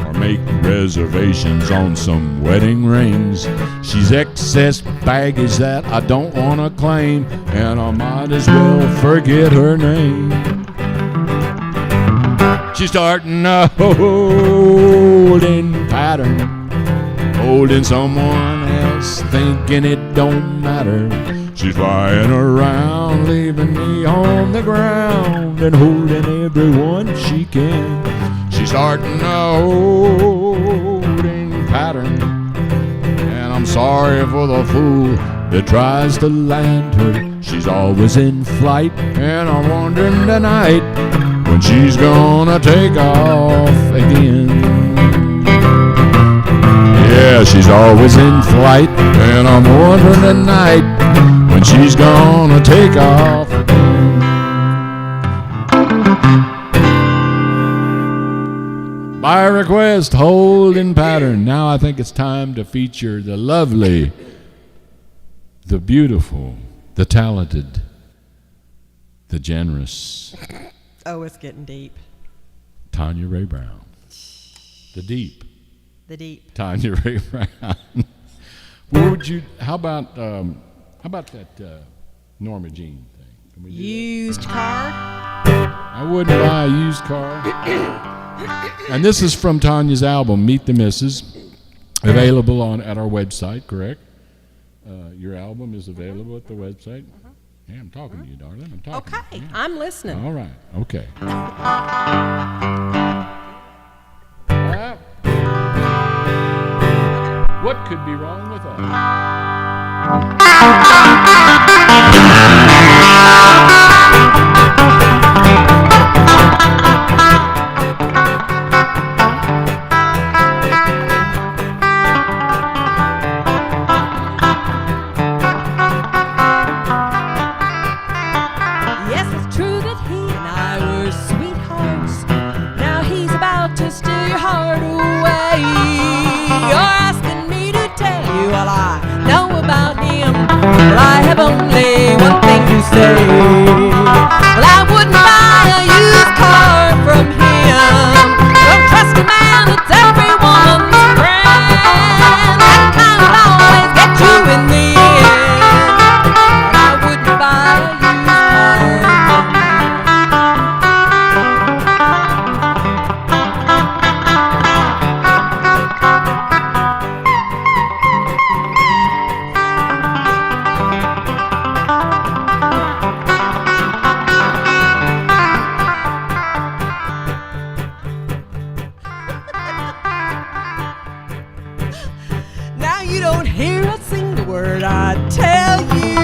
[SPEAKER 1] or make reservations on some wedding rings. She's excess baggage that I don't want to claim, and I might as well forget her name. She's starting a holding pattern, holding someone else, thinking it don't matter. She's flying around, leaving me on the ground, and holding everyone she can. She's starting a holding pattern, and I'm sorry for the fool that tries to land her. She's always in flight, and I'm wondering tonight when she's gonna take off again. Yeah, she's always in flight, and I'm wondering tonight when she's gonna take off again. By request, hold in pattern. Now I think it's time to feature the lovely, the beautiful, the talented, the generous
[SPEAKER 2] Oh, it's getting deep.
[SPEAKER 1] Tanya Rae Brown. The deep
[SPEAKER 2] The deep.
[SPEAKER 1] Tanya Rae Brown. What would you? How about that Norma Jean thing? Can we do
[SPEAKER 2] Used car.
[SPEAKER 1] that? I wouldn't buy a used car. And this is from Tanya's album, Meet the Misses, available at our website, correct? Your album is available at the website? Yeah, I'm talking to you, darling. I'm talking.
[SPEAKER 2] Okay,
[SPEAKER 1] Yeah.
[SPEAKER 2] I'm listening.
[SPEAKER 1] All right, okay. What could be wrong with that?
[SPEAKER 2] Yes, it's true that he and I were sweethearts. Now he's about to steal your heart away. You're asking me to tell you all I know about him. Well, I have only one thing to say. Well, I wouldn't buy a used car from him. Don't trust a man that's every woman's friend. That kind will always get you in the end. And I wouldn't buy a used car from him. Now you don't hear a single word I tell you.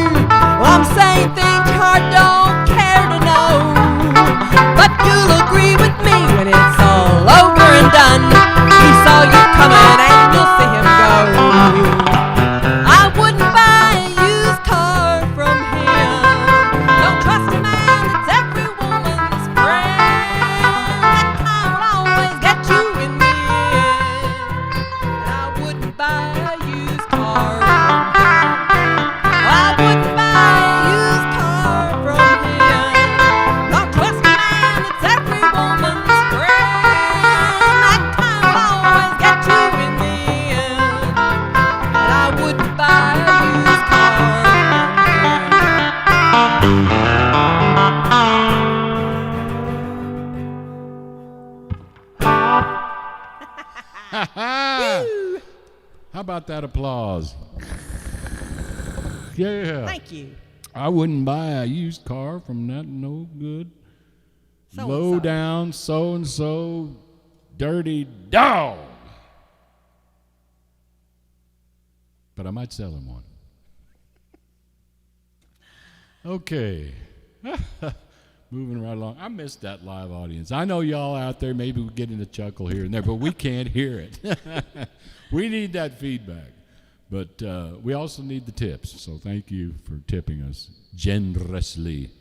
[SPEAKER 2] Well, I'm saying things your heart don't care to know. But you'll agree with me when it's all over and done. He saw you coming and you'll see him go. I wouldn't buy a used car from him. Don't trust a man that's every woman's friend. That kind will always get you in the end. I wouldn't buy a used car from him. I wouldn't buy a used car from him. Don't trust a man that's every woman's friend. That kind will always get you in the end. And I wouldn't buy a used car from him.
[SPEAKER 1] How about that applause? Yeah.
[SPEAKER 2] Thank you.
[SPEAKER 1] I wouldn't buy a used car from that no good,
[SPEAKER 2] So-and-so.
[SPEAKER 1] low down, so-and-so, dirty dog. But I might sell him one. Okay. Moving right along. I missed that live audience. I know y'all out there, maybe we're getting a chuckle here and there, but we can't hear it. We need that feedback. But we also need the tips, so thank you for tipping us generously.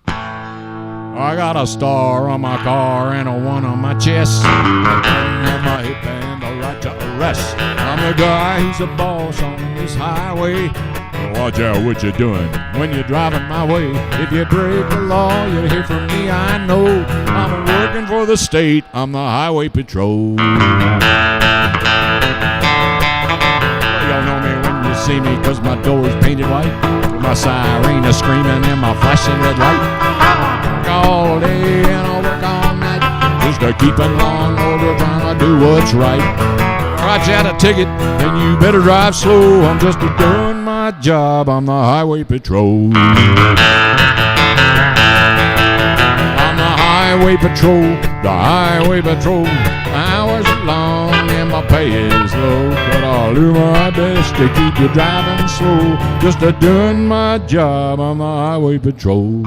[SPEAKER 1] I got a star on my car and a one on my chest, on my hip and a right to arrest. I'm the guy who's the boss on this highway. Watch out what you're doing when you're driving my way. If you break the law, you'll hear from me, I know. I'm working for the state, I'm the highway patrol. Y'all know me when you see me, cause my door's painted white, my siren is screaming and my flashing red light. I work all day and I work all night, just to keep in law and order, trying to do what's right. Write you out a ticket, then you better drive slow. I'm just doing my job, I'm the highway patrol. I'm the highway patrol, the highway patrol. Hours are long and my pay is low, but I'll do my best to keep you driving slow. Just doing my job, I'm the highway patrol.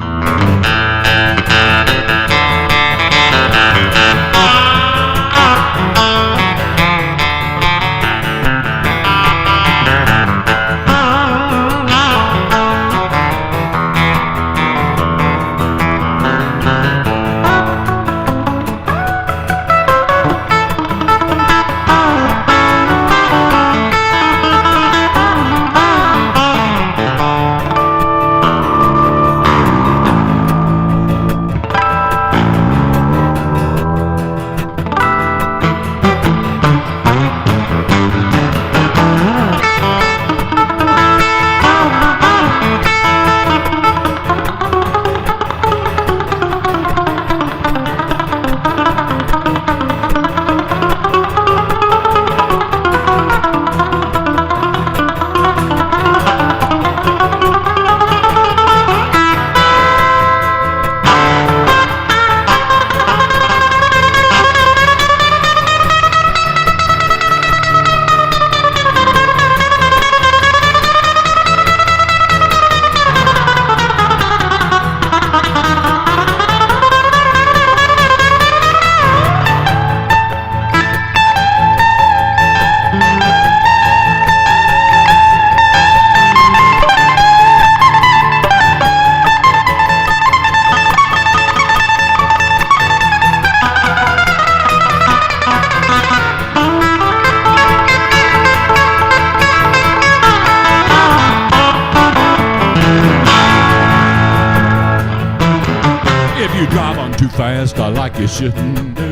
[SPEAKER 1] fast, like you shouldn't do.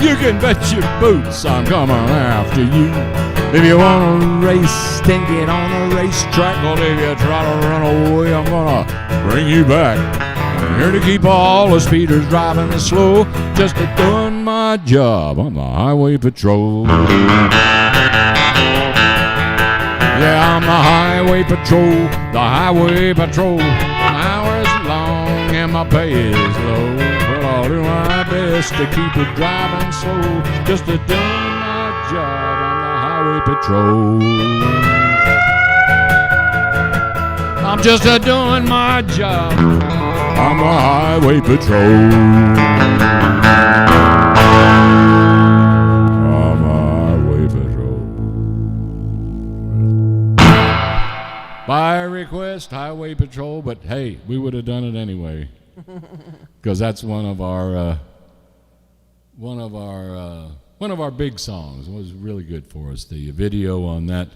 [SPEAKER 1] You can bet your boots I'm coming after you. If you want to race, then get on the racetrack. But if you try to run away, I'm gonna bring you back. I'm here to keep all the speeders driving slow, just doing my job on the highway patrol. Yeah, I'm the highway patrol, the highway patrol. Hours long and my pay is low, but I'll do my best to keep it driving slow, just to do my job on the highway patrol. I'm just doing my job on the highway patrol. By request, Highway Patrol, but hey, we would have done it anyway, because that's one of our big songs. It was really good for us. The video on that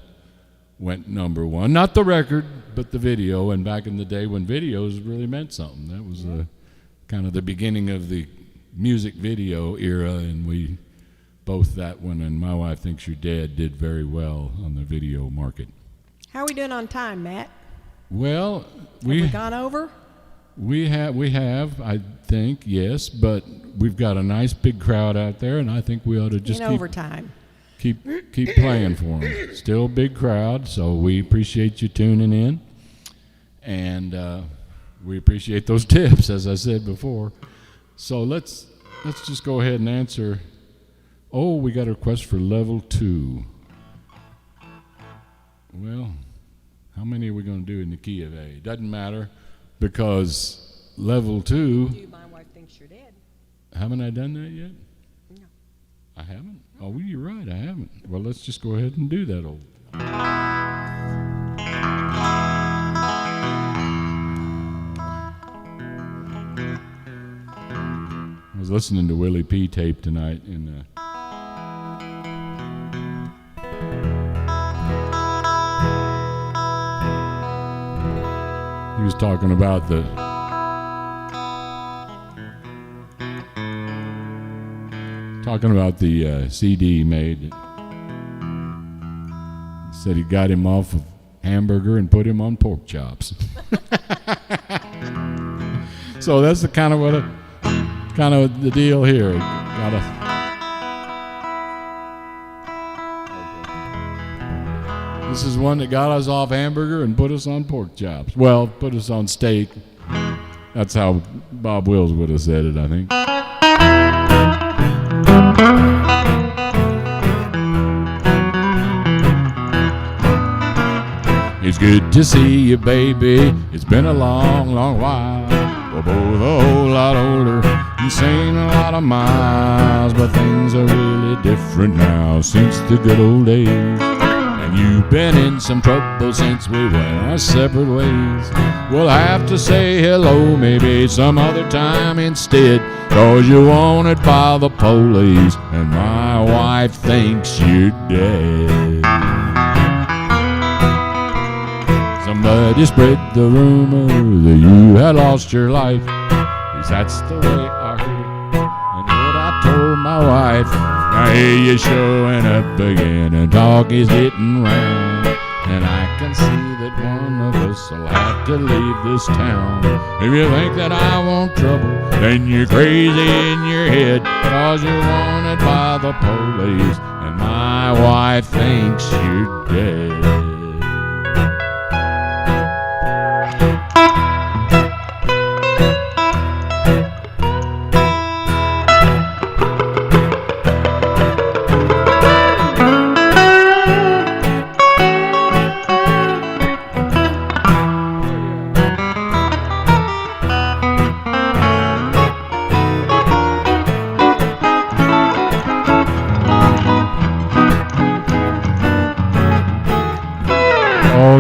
[SPEAKER 1] went #1, not the record, but the video. And back in the day when videos really meant something, that was kind of the beginning of the music video era, and we both, that one and My Wife Thinks You're Dead, did very well on the video market.
[SPEAKER 2] How are we doing on time, Matt?
[SPEAKER 1] Well,
[SPEAKER 2] Have we gone over?
[SPEAKER 1] We have, I think, yes, but we've got a nice big crowd out there, and I think we ought to just keep playing for them. Still a big crowd, so we appreciate you tuning in, and we appreciate those tips, as I said before. So let's just go ahead and answer. Oh, we got a request for level 2. Well, how many are we going to do in the key of A? Doesn't matter, because level 2.
[SPEAKER 2] Do My Wife Thinks You're Dead.
[SPEAKER 1] Haven't I done that yet?
[SPEAKER 2] No.
[SPEAKER 1] I haven't? Oh, well, you're right, I haven't. Well, let's just go ahead and do that old. I was listening to Willie P. tape tonight, and he was talking about the CD he made. He said he got him off of hamburger and put him on pork chops. So that's the kind of the deal here. This is one that got us off hamburger and put us on pork chops. Well, put us on steak. That's how Bob Wills would have said it, I think. It's good to see you, baby. It's been a long, long while. We're both a whole lot older and seen a lot of miles, but things are really different now since the good old days. And you've been in some trouble since we went our separate ways. We'll have to say hello maybe some other time instead, 'cause you're wanted by the police and my wife thinks you're dead. Somebody spread the rumor that you had lost your life. At least that's the way I heard it and what I told my wife. Now here you're showing up again and talk is getting round, and I can see that one of us will have to leave this town. If you think that I want trouble, then you're crazy in your head, 'cause you're wanted by the police and my wife thinks you're dead.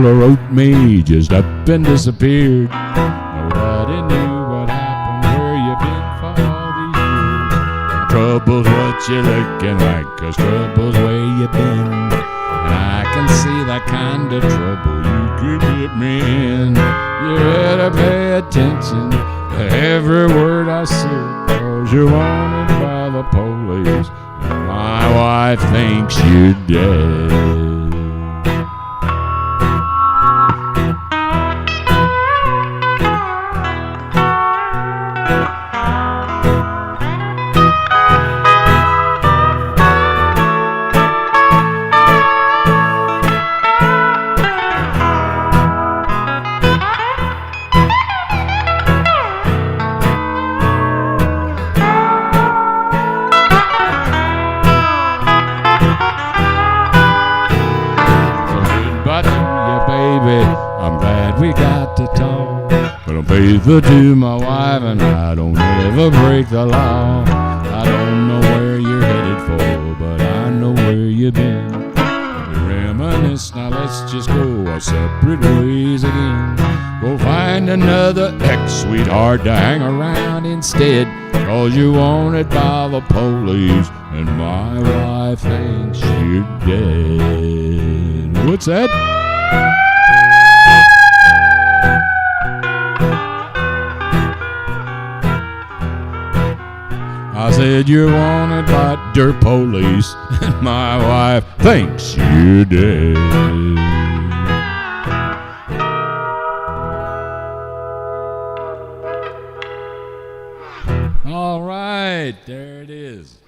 [SPEAKER 1] Wrote me just up and disappeared. Nobody knew what happened, where you been for all these years. And trouble's what you're looking like, 'cause trouble's where you been. And I can see that kind of trouble you could get me in. You better pay attention to every word I say, 'cause you're wanted by the police and my wife thinks you're dead. Faithful to my wife and I don't ever break the law. I don't know where you're headed for, but I know where you've been. We reminisce, now let's just go our separate ways again. Go find another ex-sweetheart to hang around instead, 'cause you're wanted by the police and my wife thinks you're dead. What's that? I said you're wanted by dirt police and my wife thinks you're dead. All right, there it is.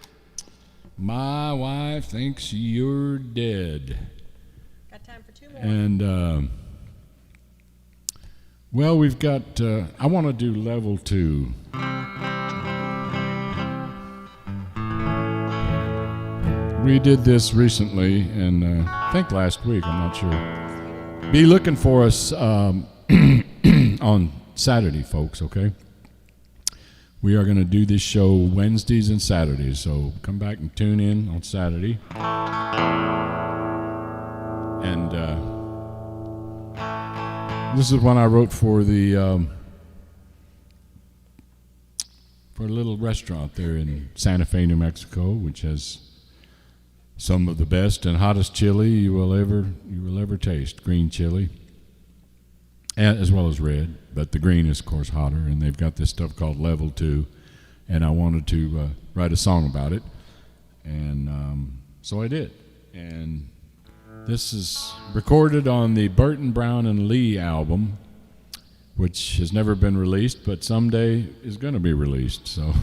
[SPEAKER 1] My wife thinks you're dead.
[SPEAKER 2] Got time for two more.
[SPEAKER 1] And well, we've got I want to do level 2. We did this recently, and I think last week, I'm not sure. Be looking for us on Saturday, folks, okay? We are going to do this show Wednesdays and Saturdays, so come back and tune in on Saturday. And this is one I wrote for the for a little restaurant there in Santa Fe, New Mexico, which has some of the best and hottest chili you will ever taste. Green chili, and as well as red, but the green is of course hotter. And they've got this stuff called Level 2, and I wanted to write a song about it, and so I did. And this is recorded on the Burton, Brown, and Lee album, which has never been released, but someday is going to be released. So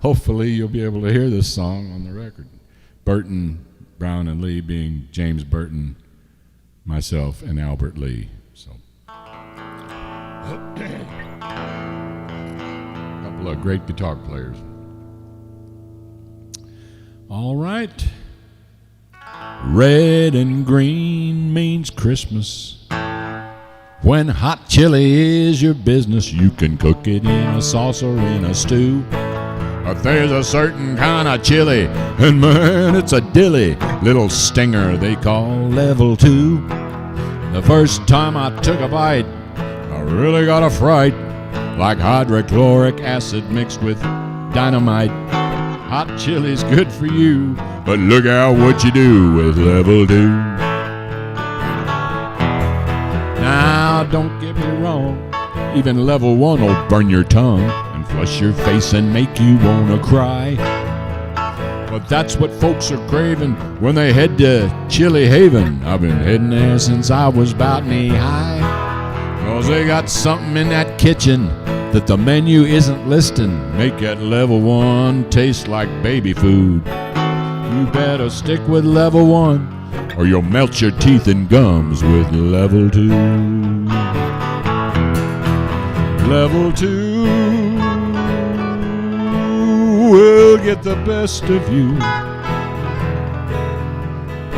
[SPEAKER 1] hopefully you'll be able to hear this song on the record. Burton, Brown, and Lee being James Burton, myself, and Albert Lee. So, a couple of great guitar players. All right. Red and green means Christmas. When hot chili is your business, you can cook it in a sauce or in a stew. But there's a certain kind of chili, and man, it's a dilly little stinger they call level 2. The first time I took a bite, I really got a fright, like hydrochloric acid mixed with dynamite. Hot chili's good for you, but look out what you do with level 2. Now, don't get me wrong, even level 1 will burn your tongue and flush your face and make you wanna cry. But that's what folks are craving when they head to Chili Haven. I've been heading there since I was about knee high. 'Cause they got something in that kitchen that the menu isn't listing. Make that level 1 taste like baby food. You better stick with level 1 or you'll melt your teeth and gums with level 2. Level 2 will get the best of you.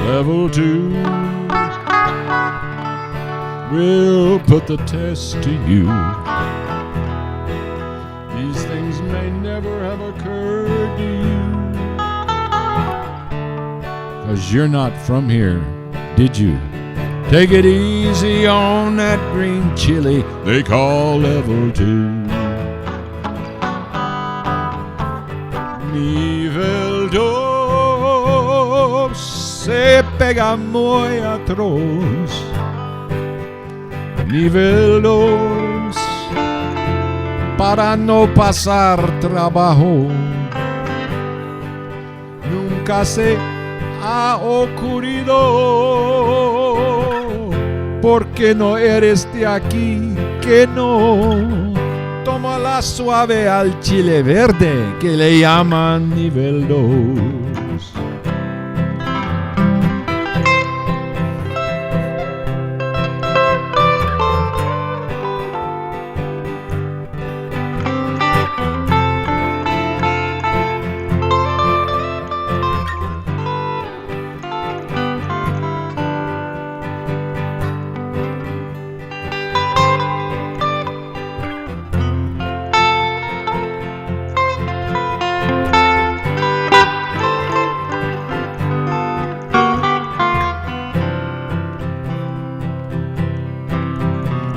[SPEAKER 1] Level 2 will put the test to you. These things may never have occurred to you, 'cause you're not from here, did you? Take it easy on that green chili they call level 2. Nivel 2 se pega muy atroz. Nivel 2 para no pasar trabajo. Nunca se ha ocurrido, porque no eres de aquí, que no. Tómala suave al chile verde, que le llaman nivel 2.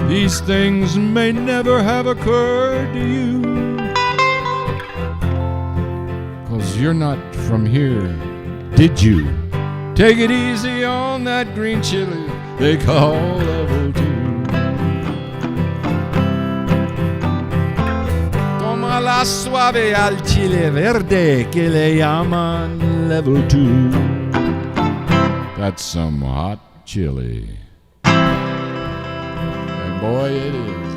[SPEAKER 1] These things may never have occurred to you, 'cause you're not from here, did you? Take it easy on that green chili they call level 2. Tómala suave al chile verde, que le llaman level 2. That's some hot chili. Boy, it is.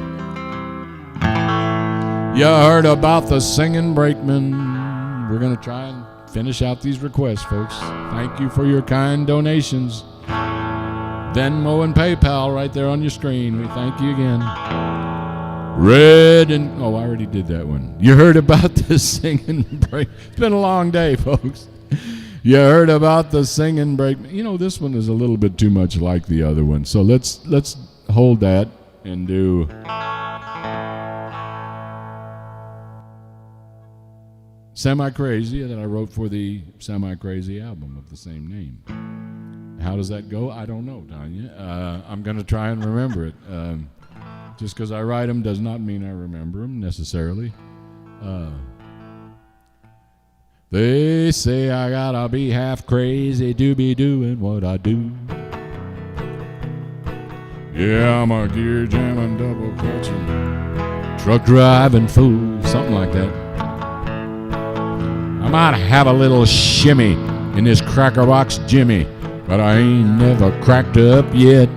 [SPEAKER 1] You heard about the singing brakeman. We're going to try and finish out these requests, folks. Thank you for your kind donations. Venmo and PayPal right there on your screen. We thank you again. Red and... Oh, I already did that one. You heard about the singing break. It's been a long day, folks. You heard about the singing brakeman. You know, this one is a little bit too much like the other one. So let's hold that and do Semi-Crazy that I wrote for the Semi-Crazy album of the same name. How does that go? I don't know, Tanya. I'm going to try and remember it. Just because I write them does not mean I remember them necessarily. They say I gotta be half crazy to be doing what I do. Yeah, I'm a gear jamming, double clutching, truck driving fool, something like that. I might have a little shimmy in this cracker box Jimmy, but I ain't never cracked up yet.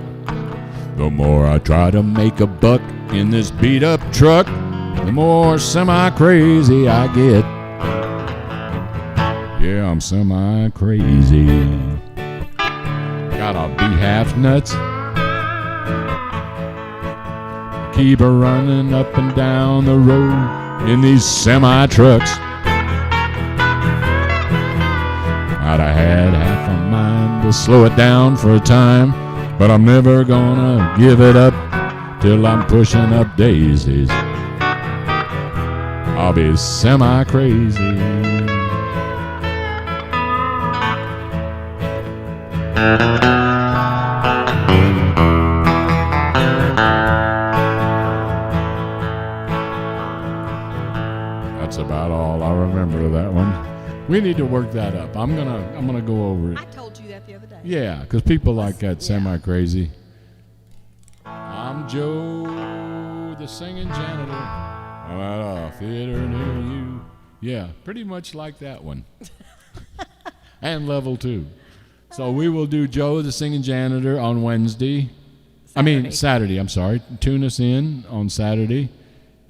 [SPEAKER 1] The more I try to make a buck in this beat up truck, the more semi-crazy I get. Yeah, I'm semi-crazy. Gotta be half nuts. Keep her running up and down the road in these semi-trucks. I'd have had half a mind to slow it down for a time, but I'm never gonna give it up. till I'm pushing up daisies. I'll be semi-crazy. That's about all I remember of that one. We need to work that up. I'm gonna go over it.
[SPEAKER 2] I told you that the other day.
[SPEAKER 1] Yeah, because people like that semi-crazy. I'm Joe, the singing janitor. I'm at a theater near you. Yeah, pretty much like that one. And level 2. So we will do Joe, the singing janitor on Wednesday. Saturday, I'm sorry. Tune us in on Saturday.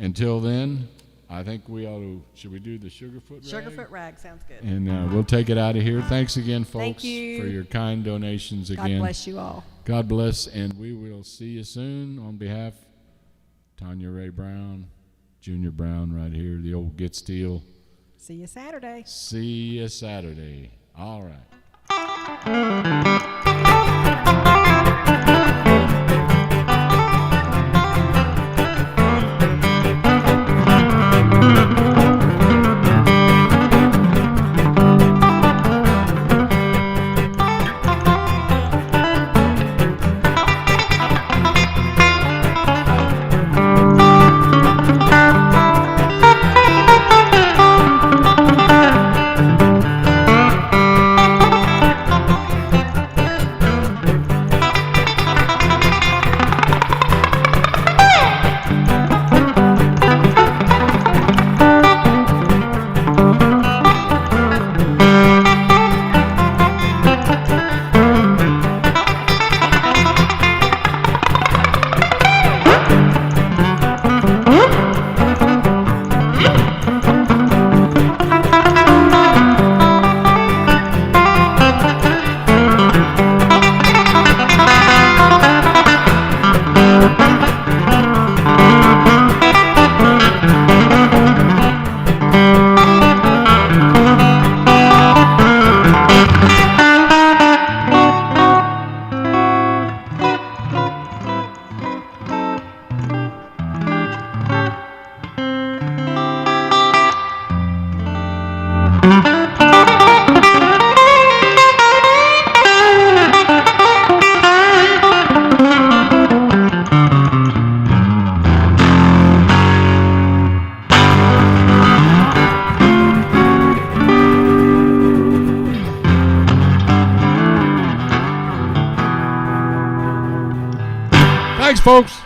[SPEAKER 1] Until then, I think we ought to, should we do the Sugarfoot Rag?
[SPEAKER 2] Sugarfoot Rag sounds good.
[SPEAKER 1] And we'll take it out of here. Thanks again, folks,
[SPEAKER 2] Thank you.
[SPEAKER 1] for your kind donations again.
[SPEAKER 2] God bless you all.
[SPEAKER 1] God bless, and we will see you soon. On behalf of Tanya Rae Brown, Junior Brown right here, the old Get Steel.
[SPEAKER 2] See you Saturday.
[SPEAKER 1] See you Saturday. All right. Thanks, folks.